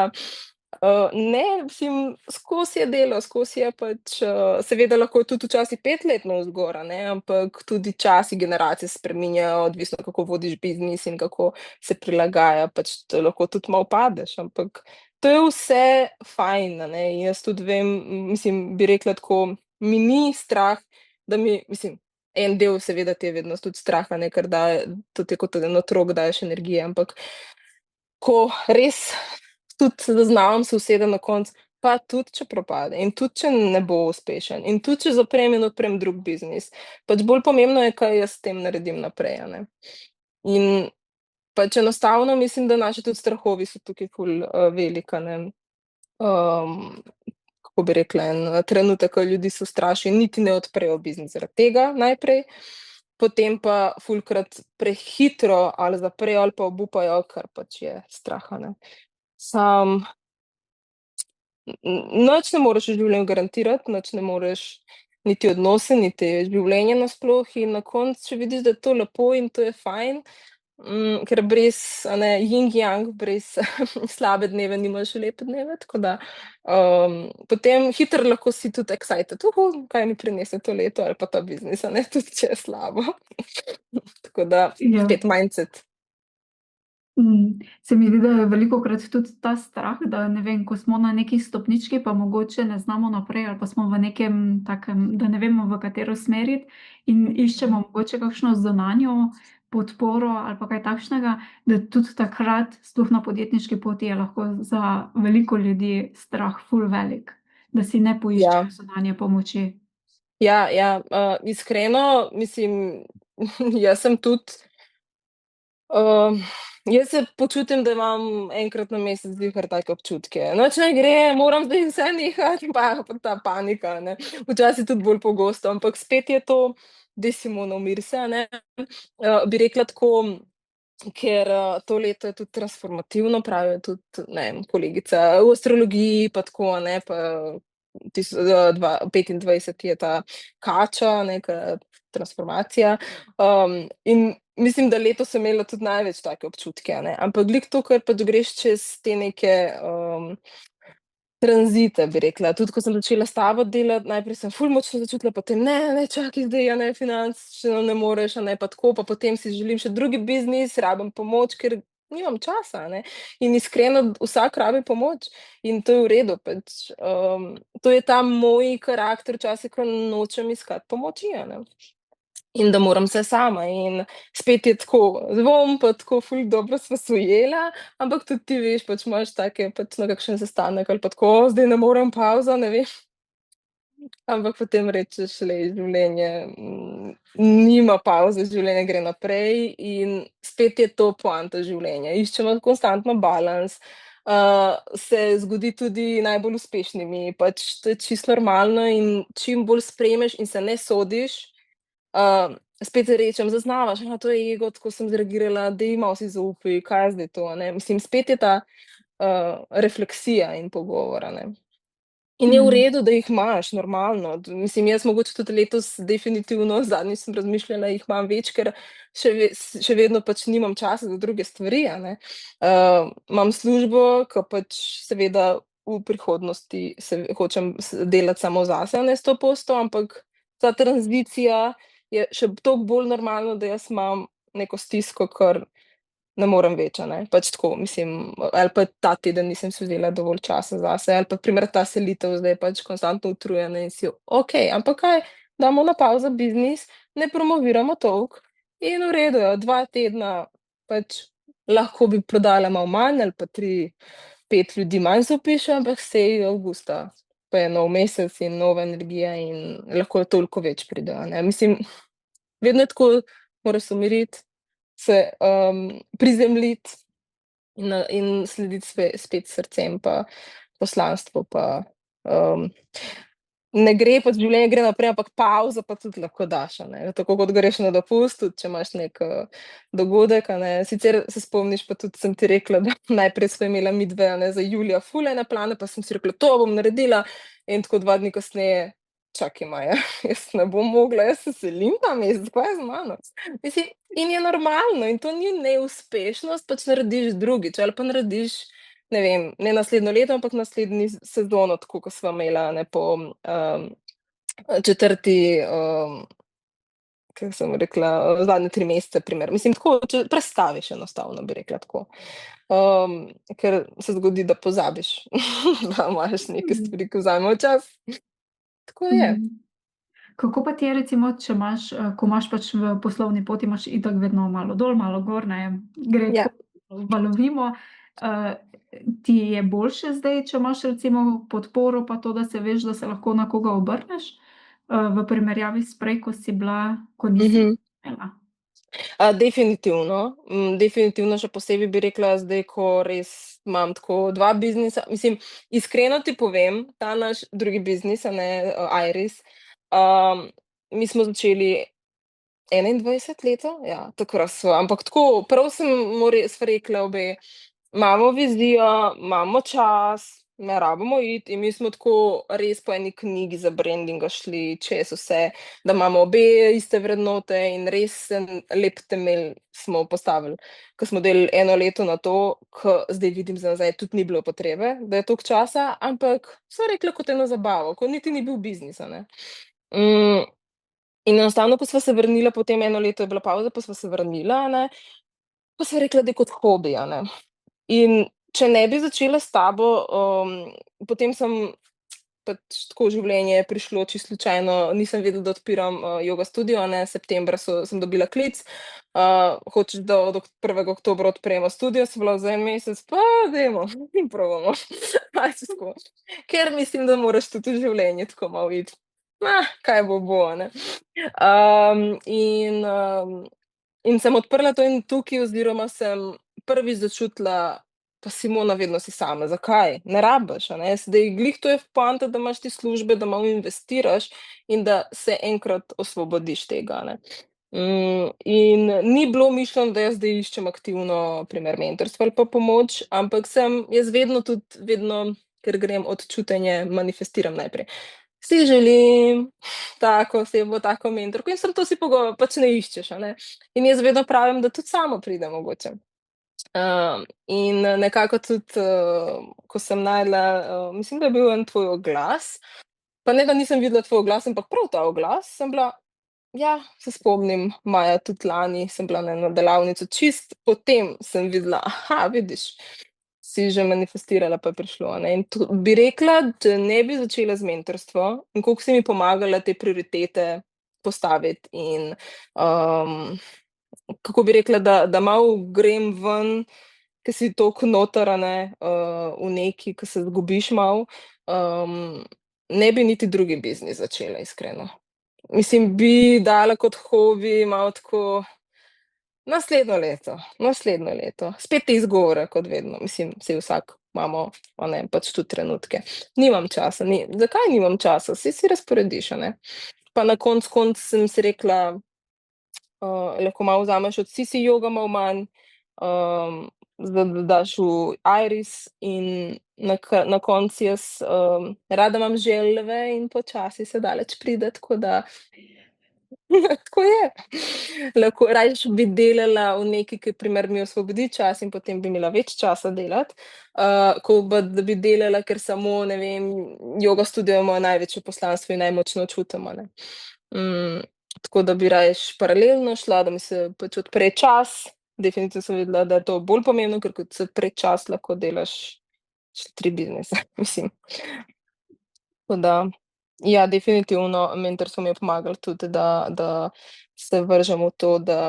Ne, mislim, skozi je delo, skozi je pač, seveda lahko je tudi včasih 5 let navzgor, a ne, ampak tudi časi generacije se spreminjajo, odvisno kako vodiš biznis in kako se prilagaja, pač to lahko tudi malo padeš, ampak to je vse fajn, a ne. Jaz tudi vem, mislim, bi rekla tako, mi ni strah, da mislim, en del seveda te je vedno tudi strah, a ne, ker daje tudi kot en otrok daješ energije, ampak ko res tudi zaznavam, se usedem na koncu, pa tudi če propade in tudi če ne bo uspešen in tudi če zaprem in odprem drug biznis, pač bolj pomembno je, kaj jaz s tem naredim naprej, a ne. In pač enostavno mislim, da naši tudi strahovi so tukaj ful, veliki, a ne. Um, Kako bi rekla, en trenutek, ko ljudi se ustraši in niti ne odprejo biznis zaradi tega najprej, potem pa fulkrat prehitro ali zaprejo ali pa obupajo, ker pač je strah, a ne. Sam nič ne moreš v življenju garantirati, nič ne moreš, niti odnose, niti življenje nasploh in na koncu, če vidiš, da je to lepo in to je fajn, ker brez, a ne, jing yang, brez slabe dneve nimaš lepe dneve, tako da, potem hitro lahko si tudi excited: kaj mi prinese to leto ali pa ta biznis, a ne, tudi če je slabo." Tako da Ja. spet mindset. Se mi zdi, da je velikokrat tudi ta strah, da ne vem, ko smo na neki stopnički, pa mogoče ne znamo naprej ali pa smo v nekem takem, da ne vemo, v katero smer iti in iščemo mogoče kakšno zunanjo podporo ali pa kaj takšnega, da tudi takrat, sploh na podjetniški poti, je lahko za veliko ljudi strah ful velik, da si ne Ja. poiščejo zunanje pomoči. Ja, ja, iskreno mislim, jaz sem tudi, jaz se počutim, da imam enkrat na mesec ziher take občutke. Nič ne gre, moram zdaj vse nehati, pa ta panika, a ne. Včasih tudi bolj pogosto, ampak spet je to, daj Simona, umiri se, a ne. Bi rekla tako, ker, to leto je tudi transformativno, pravijo tudi, ne vem, kolegica v astrologiji pa tako, a ne, pa 25 je ta kača, a ne, transformacija. In mislim, da letos sem imela tudi največ take občutke, a ne, ampak glih to, ker pač greš čez te neke, tranzite, bi rekla. Tudi ko sem začela s tabo delati, najprej sem ful močno začutila, potem ne, ne, čakaj zdaj, a ne, finančno ne moreš, a ne, pa tako, pa potem si želim še drugi biznis, rabim pomoč, ker nimam časa, a ne. In iskreno, vsak rabi pomoč in to je v redu, pač, to je ta moj karakter včasih, ko nočem iskati pomoči, a ne. In da moram vse sama in spet je tako, dvom pa tako ful dobro sva se ujela, ampak tudi ti veš, pač imaš take pač na kakšen sestanek ali pa tako: zdaj ne morem, pavza", ne veš, ampak potem rečeš: "Glej, življenje, nima pavze, življenje gre naprej." In spet je to poanta življenja, iščemo konstantno balans, se zgodi tudi najbolj uspešnimi, pač to je čisto normalno in čim bolj sprejmeš in se ne sodiš, spet rečem, zaznavaš: to je ego, tako sem zreagirala, daj malo si zaupaj, kaj je zdaj to, a ne." Mislim, spet je ta, refleksija in pogovor, a ne. In je v Mh. redu, da jih imaš, normalno. Mislim, jaz mogoče tudi letos definitivno, zadnjič sem razmišljala, jih imam več, ker še vedno pač nimam časa za druge stvari, a ne. Imam službo, ke pač seveda v prihodnosti se hočem delati samo zase, a ne 100 %, ampak ta tranzicija je še toliko bolj normalno, da jaz imam neko stisko, ker ne morem več, a ne. Pač tako, mislim, ali pa ta teden nisem si vzela dovolj časa zase ali pa primer ta selitev zdaj pač konstantno utrujena in si okej, ampak kaj, damo na pavzo biznis, ne promoviramo toliko in v redu je, 2 tedna pač lahko bi prodala malo manj ali pa 3, 5 ljudi manj se vpiše, ampak saj avgusta pa je nov mesec in nova energija in lahko toliko več pride, a ne. Mislim, vedno je tako, moraš se umiriti, se, prizemljiti in slediti spet srcem pa poslanstvu pa, ne gre, pač življenje gre naprej, ampak pavzo pa tudi lahko daš, a ne. Tako kot greš na dopust, tudi če imaš neki, dogodek, a ne. Sicer se spomniš, pa tudi sem ti rekla, da najprej sva imela midve, a ne, za julija ful ene plane, pa sem si rekla: "To bom naredila." In tako 2 dni kasneje: "Čakaj, Maja, jaz ne bom mogla, jaz se selim ta mesec, kaj je z mano?" Mislim, in je normalno in to ni neuspešnost, pač narediš drugič ali pa narediš ne vem, ne naslednjo leto, ampak naslednji sezono, tako kot sva imela, ne, po, četrti, kako sem rekla, zadnje 3 mesece primer. Mislim, tako, če prestaviš enostavno, bi rekla tako. Ker se zgodi, da pozabiš, da imaš neke Mhm. stvari, ki vzamejo čas. Tako je. Mhm. Kako pa ti je recimo, če imaš, ko imaš pač v poslovni poti, imaš itak vedno malo dol, malo gor, ne, gre Ja. tako valovimo. Ti je boljše zdaj, če imaš recimo podporo pa to, da se veš, da se lahko na koga obrneš, v primerjavi s prej, ko si bila, ko nisi Mhm. imela? Definitivno. Definitivno še posebej bi rekla zdaj, ko res imam tako 2 biznisa. Mislim, iskreno ti povem, ta naš drugi biznis, a ne, Iris, um, mi smo začeli 21 leto, ja, takrat sva, ampak tako, prav sva rekli obe, imamo vizijo, imamo čas, ne rabimo iti in mi smo tako res po eni knjigi za brandinga šli čez vse, da imamo obe iste vrednote in res en lep temelj smo postavili. Ko smo delali 1 leto na to, ke zdaj vidim za nazaj, tudi ni bilo potrebe, da je toliko časa, ampak sva rekli kot eno zabavo, ko niti ni bil biznis, a ne. Hm, in enostavno, ko sva se vrnila, potem 1 leto je bila pavza, pa sva se vrnila, a ne, pa sva rekla, da je kot hobi, a ne. In če ne bi začela s tabo, potem sem pač tako življenje je prišlo čisto slučajno, nisem vedela, da odpiram, joga studio, a ne, septembra sem dobila klic, hočeš, da od 1. oktobra odpremo studio, sem bila za 1 mesec, pa dajmo, probamo, pač tako. Ker mislim, da moraš tudi v življenju tako malo iti, kaj bo, bo, a ne. Um, in, um, in sem odprla to in tukaj oziroma sem prvič začutila, pa Simona, vedno si sama. Zakaj? Ne rabiš, a ne. Zdaj glih to je poanta, da imaš ti službe, da malo investiraš in da se enkrat osvobodiš tega, a ne. In ni bilo mišljeno, da jaz zdaj iščem aktivno primer mentorstva ali pa pomoč, ampak sem jaz vedno, ker grem od čutenja, manifestiram najprej. Si želim tako osebo, tako mentorko in sem to si pač ne iščeš, a ne. In jaz vedno pravim, da tudi samo pride mogoče. In nekako tudi, ko sem našla, mislim, da je bil en tvoj oglas, pa ne, da nisem videla tvoj oglas, ampak prav ta oglas sem bila, ja, se spomnim, maja tudi lani sem bila na eno delavnico, čisto potem sem videla, aha, vidiš, si že manifestirala, pa je prišlo, a ne. In to bi rekla, če ne bi začela z mentorstvom in koliko si mi pomagala te prioritete postaviti in, kako bi rekla, da malo grem ven, ke si toliko noter, a ne, v nekaj, ke se izgubiš malo, ne bi niti drugi biznis začela, iskreno. Mislim, bi dala kot hobi malo tako naslednje leto. Spet te izgovore kot vedno, mislim, saj vsak imamo, a ne, pač tudi trenutke. Nimam časa, zakaj nimam časa? Saj si razporediš, a ne. Pa na koncu koncev sem si rekla, lahko malo vzameš od Sisi Yoga malo manj, da daš v Iris in na koncu jaz, rada imam želve in počasi se daleč pride, tako da tako je. Lahko rajši bi delala v nekaj, ke primer mi osvobodi čas in potem bi imela več časa delati, ko pa da bi delala, ker samo, ne vem, joga studio je moje največje poslanstvo in najmočno čutim, a ne. Tako da bi rajši paralelno šla, da mi se pač odpre čas. Definitivno sem videla, da je to bolj pomembno, ker kot se odpre čas, lahko delaš še 3 biznise, mislim. Tako da, ja, definitivno mentorstvo mi je pomagalo tudi, da se vržem v to, da,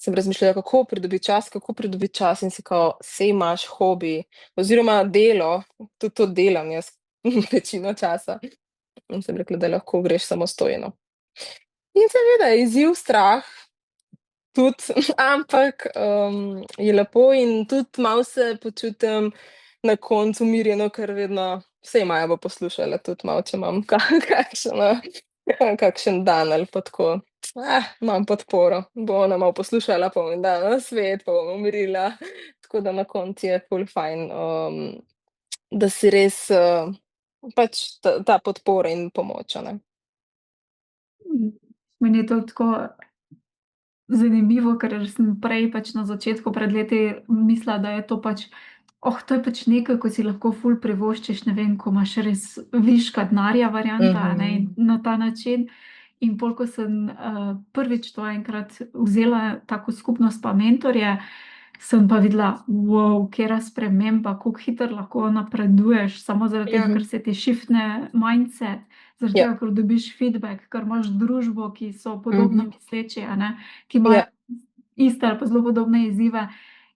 sem razmišljala, kako pridobiti čas in si kao, saj imaš hobi oziroma delo, tudi to delam jaz večino časa. In sem rekla, da lahko greš samostojno. In seveda izziv, strah tudi, ampak, je lepo in tudi malo se počutim na koncu umirjeno, ker vedno, saj Maja bo poslušala tudi malo, če imam kakšno kakšen dan ali pa tako. Imam podporo, bo ona malo poslušala, pa bom ji dala nasvet, pa bom umirila. Tako da na koncu je ful fajn, da si res, pač ta podpora in pomoč, a ne. Meni je to tako zanimivo, ker sem prej pač na začetku pred leti mislila, da je to pač, to je pač nekaj, ko si lahko ful privoščiš, ne vem, ko imaš res viška denarja varianta, a ne, in Mhm. na ta način. In pol, ko sem prvič to enkrat vzela tako skupnost pa mentorje, sem pa videla, wow, kera sprememba, kako hitro lahko napreduješ, samo zaradi tega, ker Mhm. se ti shiftne mindset, zaradi Ja. tega, ker dobiš feedback, ker imaš družbo, ki so podobno Mhm. misleči, a ne, ki imajo Ja. iste ali pa zelo podobne izzive.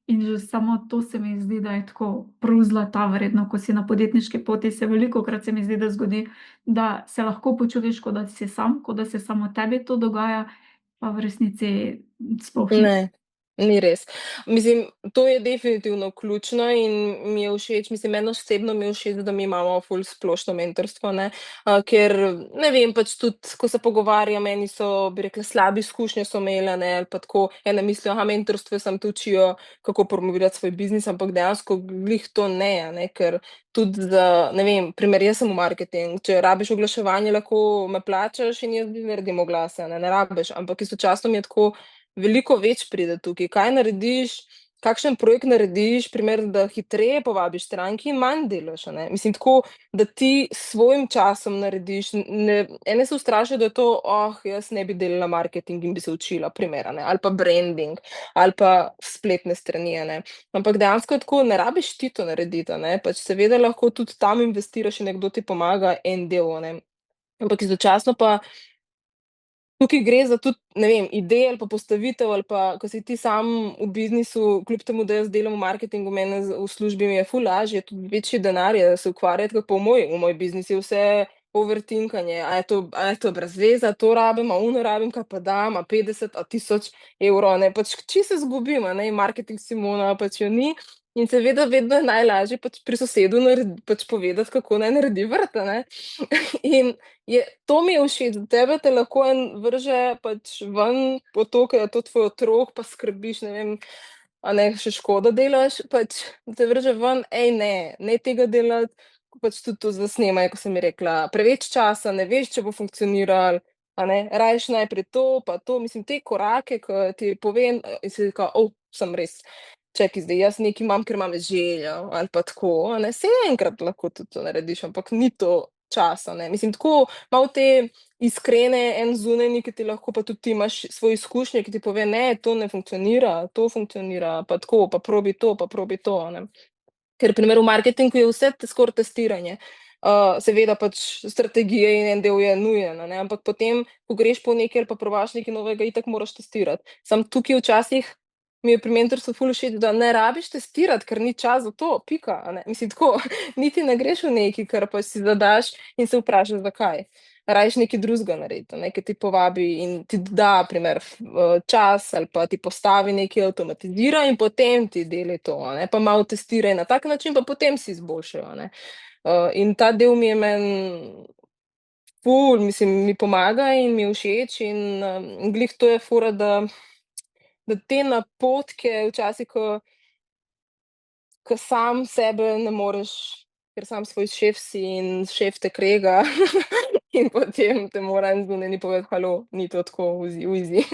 In že samo to se mi zdi, da je tako prav zlata vredno, ko si na podjetniški poti, se velikokrat se mi zdi, da zgodi, da se lahko počutiš, kot da si sam, kot da se samo tebi to dogaja, pa v resnici sploh ni. Ne, ni res. Mislim, to je definitivno ključno in mi je všeč, mislim, meni osebno mi je všeč, da mi imamo ful splošno mentorstvo, ne, ker, ne vem, pač tudi, ko se pogovarjam, eni so, bi rekla, slabe izkušnje so imeli, a ne, ali pa tako, ene mislijo, mentorstvo samo te učijo, kako promovirati svoj biznis, ampak dejansko glih to ne, a ne, ker tudi za, ne vem, primer, jaz sem v marketing, če rabiš oglaševanje, lahko me plačaš in jaz naredim oglase, ne rabiš, ampak istočasno mi je tako, veliko več pride tukaj. Kaj narediš, kakšen projekt narediš, primer, da hitreje povabiš stranke in manj delaš, a ne. Mislim tako, da ti s svojim časom narediš, ne, ene se ustrašijo, da je to: "Oh, jaz ne bi delala marketing in bi se učila", primer, a ne, ali pa branding ali pa spletne strani, a ne. Ampak dejansko je tako, ne rabiš ti to narediti, a ne, pač seveda lahko tudi tam investiraš in nekdo ti pomaga en del, a ne. Ampak istočasno pa tukaj gre za tudi, ne vem, ideje ali pa postavitev ali pa, ko si ti sam v biznisu, kljub temu, da jaz delam v marketingu, mene v službi mi je ful lažje, tudi večji denar je se ukvarjati, kot pa v moj biznis je vse overthinkanje, a je to brez veze, a to rabim, a ono rabim, kaj pa dam, a 50, a 1000 evrov, a ne, pač čisto se izgubim, a ne, in marketing Simona pač jo ni. In seveda vedno je najlažje pač pri sosedu pač povedati, kako naj naredi vrt, a ne. In to mi je všeč, da tebe te lahko en vrže pač ven po to, ke je to tvoj otrok, pa skrbiš, ne vem, a ne, še škodo delaš, pač da te vrže ven: "Ej, ne, ne tega delati." Pač tudi to za snemanje, ko sem ji rekla, preveč časa, ne veš, če bo funkcioniralo, a ne, rajši najprej to, pa to, mislim, te korake, ke ti povem, in si rekla: sem res, čakaj zdaj, jaz nekaj imam, ker imam željo ali pa tako, a ne." Saj enkrat lahko tudi to narediš, ampak ni to čas, a ne. Mislim tako malo te iskrene, en zunanji, ki ti lahko, pa tudi ti imaš svoje izkušnje, ki ti pove: "Ne, to ne funkcionira, to funkcionira, pa tako, pa probi to, pa probi to", a ne. Ker primer v marketingu je vse skoraj testiranje. Seveda pač strategije in en del je nujen, a ne, ampak potem, ko greš po nekaj ali pa probaš nekaj novega, itak moraš testirati. Samo tukaj včasih mi je pri mentorstvu ful všeč, da ne rabiš testirati, ker ni čas za to, pika, a ne. Mislim tako, niti ne greš v nekaj, kar pa si zadaš in se vprašaš, zakaj. Rajši nekaj drugega naredi, a ne, ke ti povabi in ti da primer čas ali pa ti postavi nekaj, avtomatizira in potem ti delaj to, a ne, pa malo testiraj na tak način, pa potem si izboljšaj, a ne. In ta del mi je meni ful, mislim, mi pomaga in mi je všeč in, glih to je fora, da te napotke včasih, ko sam sebe ne moreš, ker sam svoj šef si in šef te krega in potem te mora en zunanji povedati: "Halo, ni to tako easy."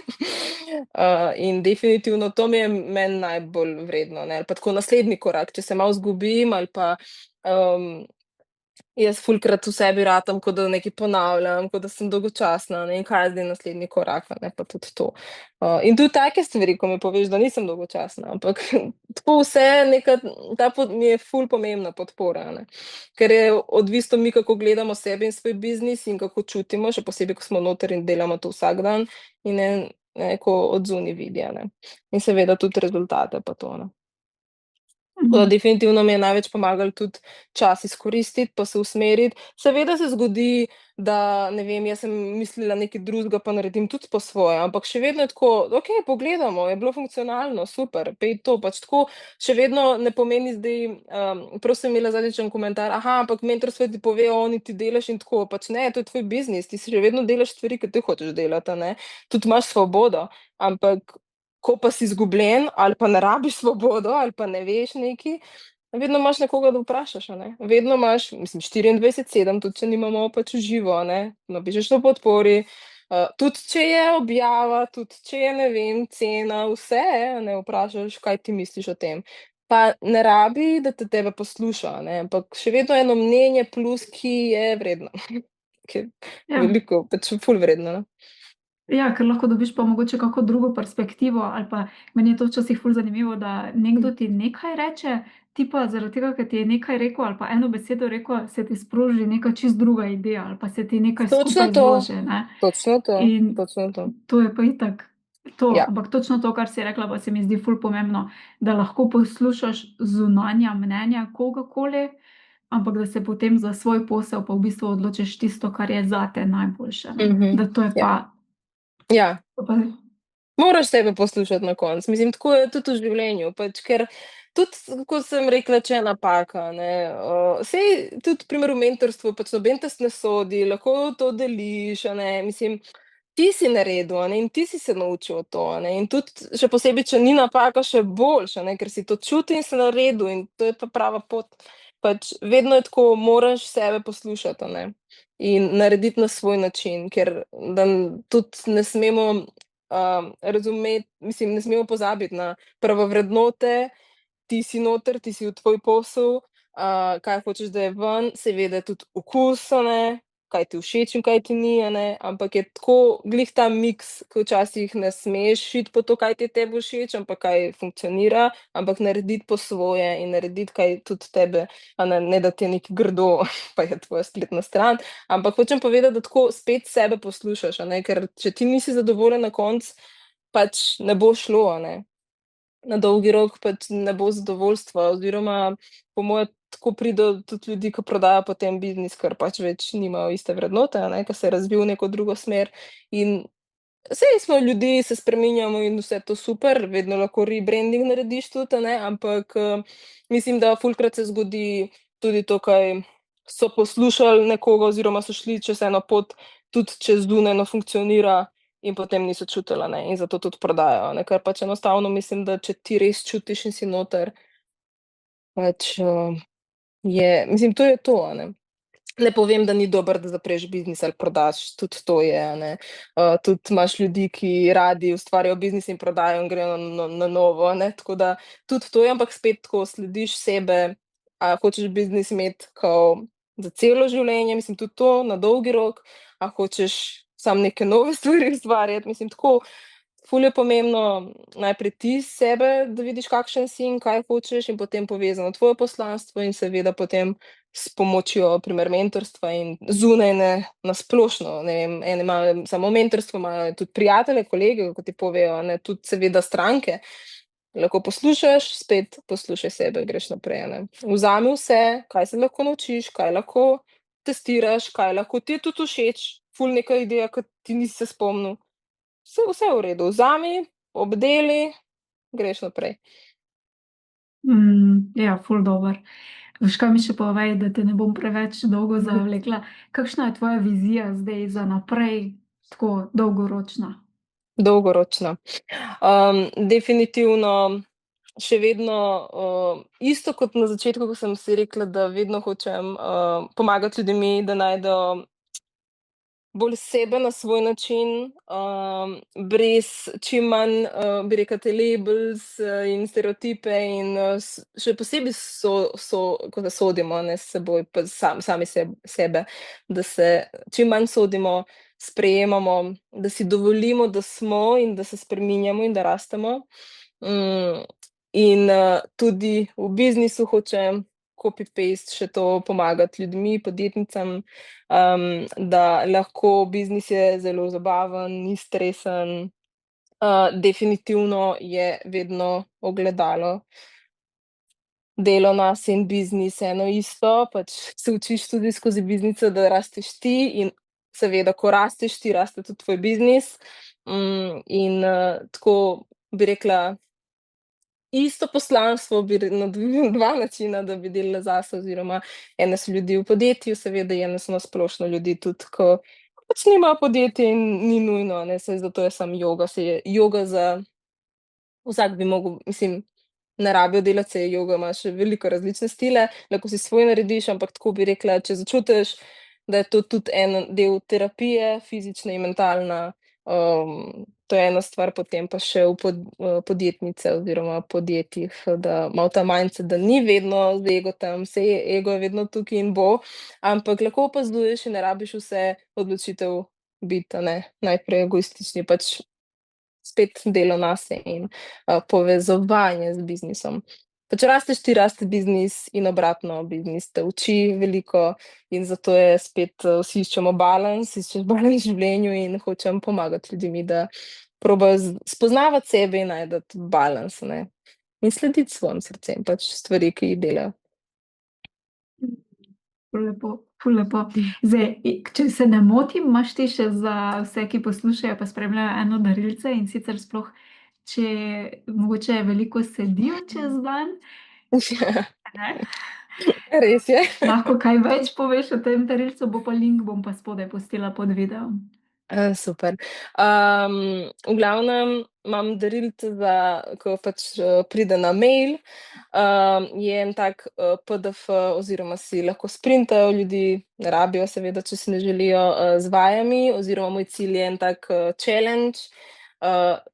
In definitivno to mi je meni najbolj vredno, ne, ali pa tako naslednji korak, če se malo izgubim ali pa, jaz fulkrat v sebi ratam, kot da nekaj ponavljam, kot da sem dolgočasna, ne, in kaj je zdaj naslednji korak, a ne, pa tudi to. In tudi take stvari, ko mi poveš, da nisem dolgočasna, ampak tako vse neka ta mi je ful pomembna podpora, a ne. Ker je odvisno mi, kako gledamo sebe in svoj biznis in kako čutimo, še posebej, ko smo noter in delamo to vsak dan, in ne, ko odzunaj vidi, a ne. In seveda tudi rezultate pa to, ne. Tako da Mhm. definitivno mi je največ pomagalo tudi čas izkoristiti, pa se usmeriti. Seveda se zgodi, da, ne vem, jaz sem mislila nekaj drugega, pa naredim tudi po svoje, ampak še vedno je tako, okej, pogledamo, je bilo funkcionalno, super, pej to, pač tako, še vedno ne pomeni zdaj, prav sem imela zadnjič en komentar: ampak mentorstvo ti pove, oni ti delaš in tako." Pač ne, to je tvoj biznis, ti si še vedno delaš stvari, ke ti hočeš delati, a ne. Tudi imaš svobodo, ampak ko pa si izgubljen ali pa ne rabiš svobodo ali pa ne veš nekaj, vedno imaš nekoga, da vprašaš, a ne. Vedno imaš, mislim 24/7, tudi če nimamo pač v živo, a ne, napišeš o podpori, Tudi če je objava, tudi če je, ne vem, cena, vse, a ne, vprašaš, kaj ti misliš o tem. Pa ne rabi, da te tebe posluša, a ne, ampak še vedno eno mnenje plus, ki je vredno, ki je Ja. veliko, pač ful vredno, no. Ja, ker lahko dobiš pa mogoče kako drugo perspektivo ali pa meni je to včasih ful zanimivo, da nekdo ti nekaj reče, ti pa zaradi tega, ker ti je nekaj rekel ali pa eno besedo rekel, se ti sproži neka čisto druga ideja ali pa se ti nekaj Točno skupaj to, zloži, ne. točno to, In točno to. to je pa itak to, Ja. ampak točno to, kar si rekla, pa se mi zdi ful pomembno, da lahko poslušaš zunanja mnenja kogarkoli, ampak da se potem za svoj posel pa v bistvu odločiš tisto, kar je zate najboljše, ne. Mhm. Da to je Ja. pa Ja. to pa Moraš sebe poslušati na koncu. Mislim, tako je tudi v življenju, pač ker tudi, ko sem rekla, če je napaka, ne, saj tudi primer v mentorstvu, pač noben te ne sodi, lahko to deliš, a ne, mislim, ti si naredil, a ne, in ti si se naučil to, a ne, in tudi še posebej, če ni napaka, še boljše, a ne, ker si to čutil in si naredil in to je pa prava pot. Pač vedno je tako, moraš sebe poslušati, a ne, in narediti na svoj način, ker da tudi ne smemo razumeti, mislim, ne smemo pozabiti na prvovrednote, ti si noter, ti si v tvoj posel, kaj hočeš, da je ven, seveda tudi okus, a ne, kaj ti všeč in kaj ti ni, a ne, ampak je tako glih ta miks, ko včasih ne smeš iti po to, kaj ti je tebi všeč, ampak kaj funkcionira, ampak narediti po svoje in narediti, kaj tudi tebe, a ne da ti je nekaj grdo, pa je tvoja spletna stran, ampak hočem povedati, da tako spet sebe poslušaš, a ne, ker če ti nisi zadovoljen na koncu, pač ne bo šlo, a ne. Na dolgi rok pač ne bo zadovoljstva oziroma po moje tako pride tudi ljudi, ki prodajajo potem biznis, ker pač več nimajo iste vrednote, a ne, ker se je razvil v neko drugo smer in saj smo ljudje, se spreminjamo in vse to super, vedno lahko rebranding narediš tudi, a ne, ampak, mislim, da fulkrat se zgodi tudi to, kaj so poslušali nekoga oziroma so šli čez eno pot, tudi čez zunaj ne funkcionira in potem niso čutili, a ne, in zato tudi prodajajo, a ne, ker pač enostavno mislim, da če ti res čutiš in si noter, pač, je mislim, to je to, a ne. Ne povem, da ni dobro, da zapreš biznis ali prodaš, tudi to je, a ne. Tudi imaš ljudi, ki radi ustvarjajo biznis in prodajo in grejo na novo, a ne, tako da tudi to je, ampak spet tako slediš sebe, a hočeš biznis imeti kao za celo življenje, mislim tudi to na dolgi rok, a hočeš samo neke nove stvari ustvarjati, mislim tako, ful je pomembno najprej ti sebe, da vidiš, kakšen si in kaj hočeš, in potem povezano tvoje poslanstvo in seveda potem s pomočjo primer mentorstva in zunaj, ne, na splošno, ne vem, eni imajo samo mentorstvo, imajo tudi prijatelje, kolege, ko ti povejo, a ne, tudi seveda stranke. Lahko poslušaš, spet poslušaj sebe, greš naprej, a ne. Vzemi vse, kaj se lahko naučiš, kaj lahko testiraš, kaj lahko ti je tudi všeč, ful neka ideja, ke ti nisi se spomnil. Vse je v redu, vzemi, obdeli, greš naprej. Ja, ful dobro. Veš, kaj mi še povej, da te ne bom preveč dolgo zavlekla. Kakšna je tvoja vizija zdaj za naprej, tako dolgoročna? Dolgoročno. Definitivno še vedno, isto kot na začetku, ko sem si rekla, da vedno hočem, pomagati ljudmi, da najdejo bolj sebe na svoj način, brez čim manj, bi rekla, te labels, in stereotipe in, še posebej ko da sodimo, ne, s seboj, pa sami sebe, da se čim manj sodimo, sprejemamo, da si dovolimo, da smo in da se spreminjamo in da rastemo. In, tudi v biznisu hočem copy paste še to pomagati ljudmi, podjetnicam, da lahko biznis je zelo zabaven, ni stresen. Definitivno je vedno ogledalo. Delo nas in biznis eno isto, pač se učiš tudi skozi biznice, da rasteš ti in seveda, ko rasteš ti, raste tudi tvoj biznis. In, tako bi rekla, isto poslanstvo bi na dva načina, da bi delala zase oziroma ene so ljudi v podjetju, seveda, ene so na splošno ljudi tudi, ko pač nimajo podjetja in ni nujno, a ne, saj zato je samo joga, saj je joga za vsak bi mogel, mislim, ne rabijo delati, saj joga ima še veliko različne stile, lahko si svoj narediš, ampak tako bi rekla, če začutiš, da je to tudi en del terapije, fizična in mentalna. To je ena stvar, potem pa še v podjetnice oziroma podjetjih, da malo ta mindset, da ni vedno z ego tam, saj ego je vedno tukaj in bo, ampak lahko opazuješ in ne rabiš vse odločitev biti, a ne, najprej egoistični, pač spet delo nase in, povezovanje z biznisom. Pač rasteš ti, raste biznis in obratno, biznis te uči veliko in zato je spet, vsi iščemo balans, iščeš balans v življenju in hočem pomagati ljudem, da probajo spoznavati sebe in najti balans, a ne, in slediti svojim srcem, pač stvari, ki jih delajo. Ful lepo, ful lepo. Zdaj, če se ne motim, imaš ti še za vse, ki poslušajo pa spremljajo, eno darilce, in sicer sploh, če mogoče veliko sedijo čez dan, a ne? Res je. Lahko kaj več poveš o tem darilcu, bo pa link bom pa spodaj pustila pod videom. Super. V glavnem imam darilce za, ko pač, pride na mail, je en tak, PDF oziroma si lahko sprintajo ljudi, ne rabijo seveda, če si ne želijo, z vajami oziroma moj cilj je en tak, challenge,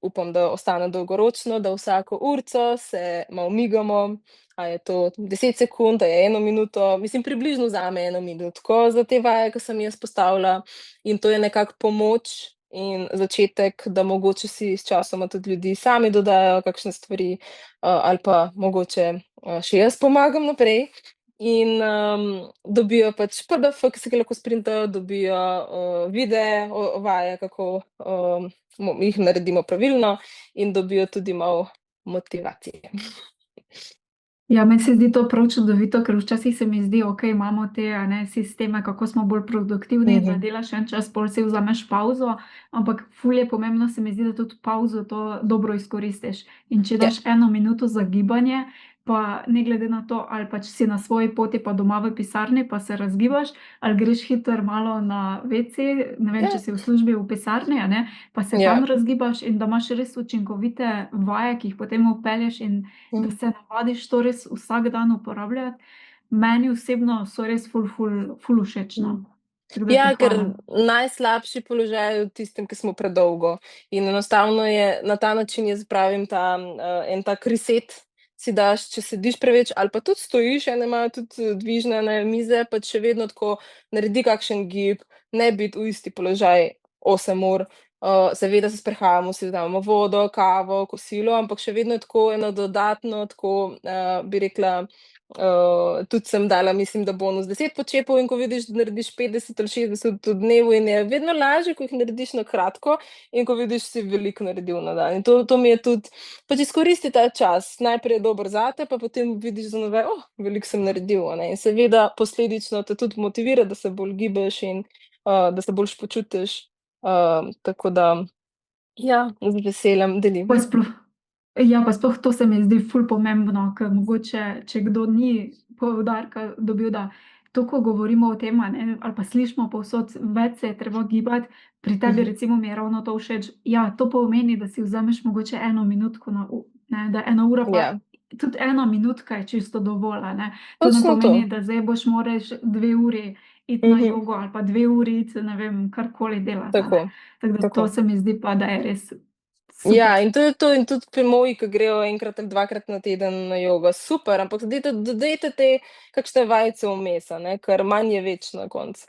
upam, da ostane dolgoročno, da vsako urico se malo migamo, a je to 10 sekund, a je 1 minuto, mislim, približno vzame 1 minutko za te vaje, ke sem jaz postavila, in to je nekako pomoč in začetek, da mogoče si sčasoma tudi ljudi sami dodajo kakšne stvari, ali pa mogoče, še jaz pomagam naprej in, dobijo pač PDF, ke si ga lahko sprintajo, dobijo, videe vaje, kako, jih naredimo pravilno, in dobijo tudi malo motivacije. Ja, meni se zdi to prav čudovito, ker včasih se mi zdi, okej, imamo te, a ne, sisteme, kako smo bolj produktivni, da delaš en čas, pol si vzameš pavzo, ampak ful je pomembno, se mi zdi, da tudi pavzo to dobro izkoristiš. In če Ja, daš 1 minuto za gibanje, pa ne glede na to, ali pač si na svoji poti pa doma v pisarni pa se razgibaš, ali greš hitro malo na WC, ne vem, ja, če si v službi v pisarni, a ne, pa se ja, tam razgibaš, in da imaš res učinkovite vaje, ki jih potem vpelješ, in da se navadiš to res vsak dan uporabljati. Meni osebno so res ful, ful, ful všeč, no. Tako da ti Ja, ker hvala. najslabši položaj je v tistem, ke smo predolgo in enostavno je na ta način, jaz pravim, ta, en tak reset si daš, če sediš preveč ali pa tudi stojiš, ene imajo tudi, dvižne, ne, mize, pa še vedno tako naredi kakšen gib, ne biti v isti položaj 8 ur. Seveda se sprehajamo, si vzamemo vodo, kavo, kosilo, ampak še vedno je tako eno dodatno tako, bi rekla, tudi sem dala, mislim, da bonus 10 počepov, in ko vidiš, da narediš 50 ali 60 v dnevu, in je vedno lažje, ko jih narediš na kratko, in ko vidiš, si veliko naredil na dan. In to mi je tudi, pač izkoristi ta čas. Najprej je dober zate, pa potem vidiš za nazaj, veliko sem naredil, a ne. In seveda posledično te tudi motivira, da se bolj gibaš in, da se boljše počutiš. Tako da ja, z veseljem delim. Pa sploh, ja, pa sploh to se mi zdi ful pomembno, ker mogoče, če kdo ni poudarka dobil, da to, ko govorimo o tem, a ne, ali pa slišimo povsod, več se je treba gibati, pri tebi recimo mi je ravno to všeč. Ja, to pomeni, da si vzameš mogoče 1 minutko na ne, da 1 ura pa Ja, tudi 1 minutka je čisto dovolj, a ne. To ne točno to. pomeni, da zdaj moraš 2 uri iti na Mhm. jogo ali pa 2 uri iti, ne vem, karkoli delati, a ne. Tako, Tako da to tako. se mi zdi pa, da je res super. Ja, in to je to, in tudi pri moji, ki grejo enkrat ali dvakrat na teden na jogo, super, ampak dodajte te kakšne vajice vmes, a ne, ker manj je več na koncu.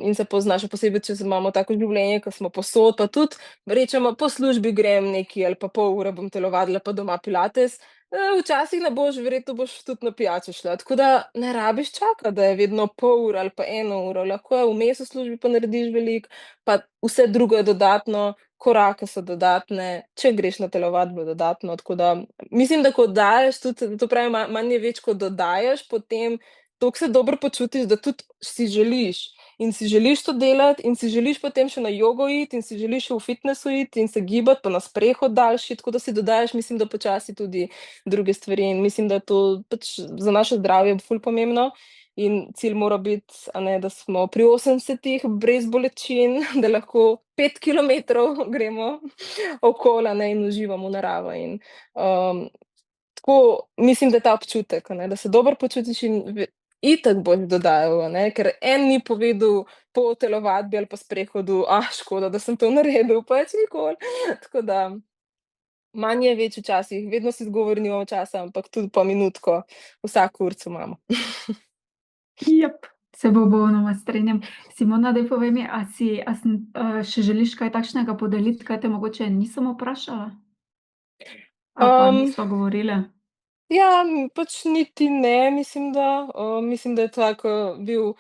In se pozna, še posebej, če imamo tako življenje, ke smo povsod, pa tudi rečemo, po službi grem nekaj ali pa pol ure bom telovadila, pa doma pilates. Včasih ne boš, verjetno boš tudi na pijačo šla, tako da ne rabiš čakati, da je vedno pol ure ali pa 1 uro, lahko je vmes v službi pa narediš veliko, pa vse drugo je dodatno, korake so dodatne, če greš na telovadbo, dodatno, tako da mislim, da ko daješ tudi, to pravim, manj je več, ko dodajaš, potem toliko se dobro počutiš, da tudi si želiš in si želiš to delati in si želiš potem še na jogo iti in si želiš še v fitnesu iti in se gibati pa na sprehod daljši, tako da si dodajaš, mislim, da počasi tudi druge stvari, in mislim, da je to pač za naše zdravje ful pomembno. In cilj mora biti, a ne, da smo pri 80 brez bolečin, da lahko 5 kilometrov gremo okoli, a ne, in uživamo naravo in, tako mislim, da je ta občutek, a ne, da se dobro počutiš in itak boš dodajal, a ne, ker en ni povedal po telovadbi ali pa sprehodu: škoda, da sem to naredil, pač nikoli." Tako da manj je več včasih, vedno si izgovor, nimamo časa, ampak tudi po minutko vsak kurc imamo. Jep, se popolnoma strinjam. Simona, daj povej mi, še želiš kaj takšnega podeliti, kaj te mogoče nisem vprašala? Ali pa Um, nisva govorile? Ja, pač niti ne, mislim, da je tako bil,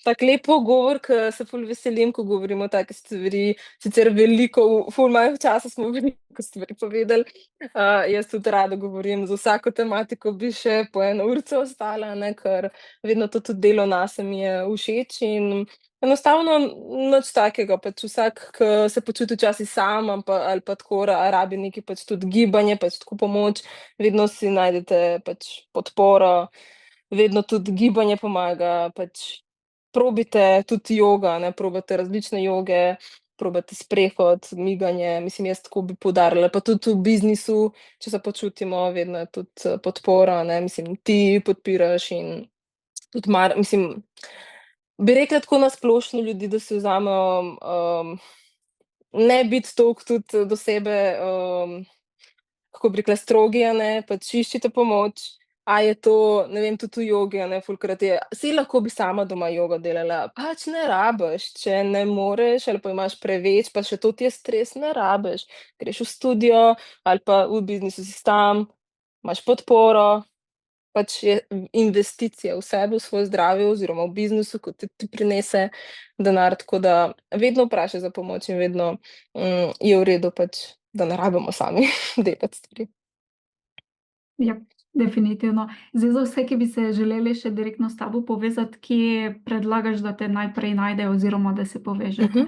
tak lep pogovor, ke se ful veselim, ko govorimo take stvari. Sicer veliko, ful malo časa smo veliko stvari povedali. Jaz tudi rada govorim, z vsako tematiko bi še po eno urico ostala, ne, ker vedno to tudi delo nase mi je všeč in enostavno nič takega, pač vsak, ke se počuti včasih sam ali pa tako rabi nekaj pač tudi gibanje, pač tako pomoč, vedno si najdete pač podporo, vedno tudi gibanje pomaga, pač probajte tudi joga, a ne, probajte različne joge, probajte sprehod, miganje, mislim, jaz tako bi poudarila, pa tudi v biznisu, če se počutimo, vedno je tudi, podpora, ne, mislim, ti podpiraš in tudi mislim, bi rekla tako na splošno ljudi, da si vzamejo, ne biti toliko tudi do sebe, kako bi rekla, strogi, a ne, pač iščite pomoč. A je to, ne vem, tudi v jogi, a ne, fulkrat je: "Saj lahko bi sama doma jogo delala." Pač ne rabiš, če ne moreš ali pa imaš preveč, pa še to ti je stres, ne rabiš. Greš v studio ali pa v biznisu si sam, imaš podporo, pač je investicija v sebe, v svoje zdravje oziroma v biznisu, ko ti prinese denar, tako da vedno vprašaj za pomoč in vedno, je v redu pač, da ne rabimo sami delati stvari. Ja, definitivno. Zdaj za vse, ki bi se želeli še direktno s tabo povezati, kje predlagaš, da te najprej najdejo oziroma da se povežejo?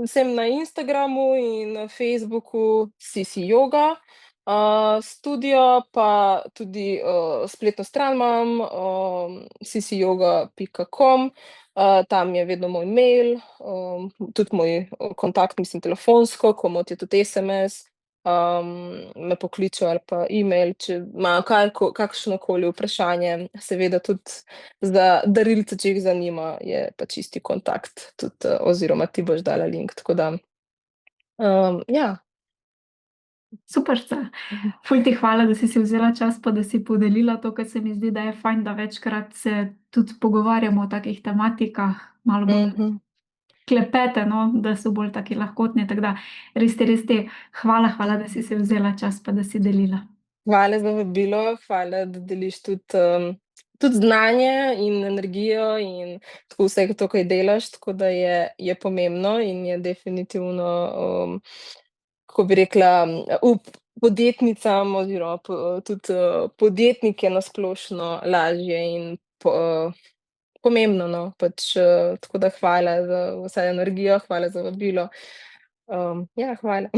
Sem na Instagramu in na Facebooku Sisi Yoga, studio pa tudi, spletno stran imam, sisiyoga.com, tam je vedno moj mail, tudi moj, kontakt, mislim, telefonsko, komu je tudi SMS, me pokličejo ali pa email, če imajo kakšnokoli vprašanje, seveda tudi za darilce, če jih zanima, je pač isti kontakt tudi, oziroma ti boš dala link, tako da, ja. Superca. Mhm. Ful ti hvala, da si si vzela čas, pa da si podelila to, ker se mi zdi, da je fajn, da večkrat se tudi pogovarjamo o takih tematikah, malo bolj Mhm. klepete, no, da so bolj taki lahkotni, tako da res ti hvala, da si si vzela čas, pa da si delila. Hvala za vabilo, hvala, da deliš tudi znanje in energijo in tako vse to, kaj delaš, tako da je pomembno in je definitivno, kako bi rekla, podjetnicam oziroma tudi, podjetnike na splošno lažje in pomembno, no, pač, tako da hvala za vso energijo, hvala za vabilo. Ja, hvala.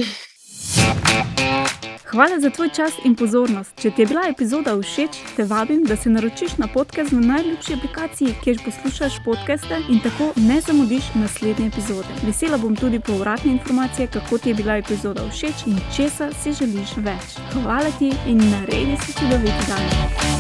Hvala za tvoj čas in pozornost. Če ti je bila epizoda všeč, te vabim, da se naročiš na podcast v najljubši aplikaciji, kjer poslušaš podcaste in tako ne zamudiš naslednje epizode. Vesela bom tudi povratne informacije, kako ti je bila epizoda všeč in česa si želiš več. Hvala ti in naredi si čudovit dan.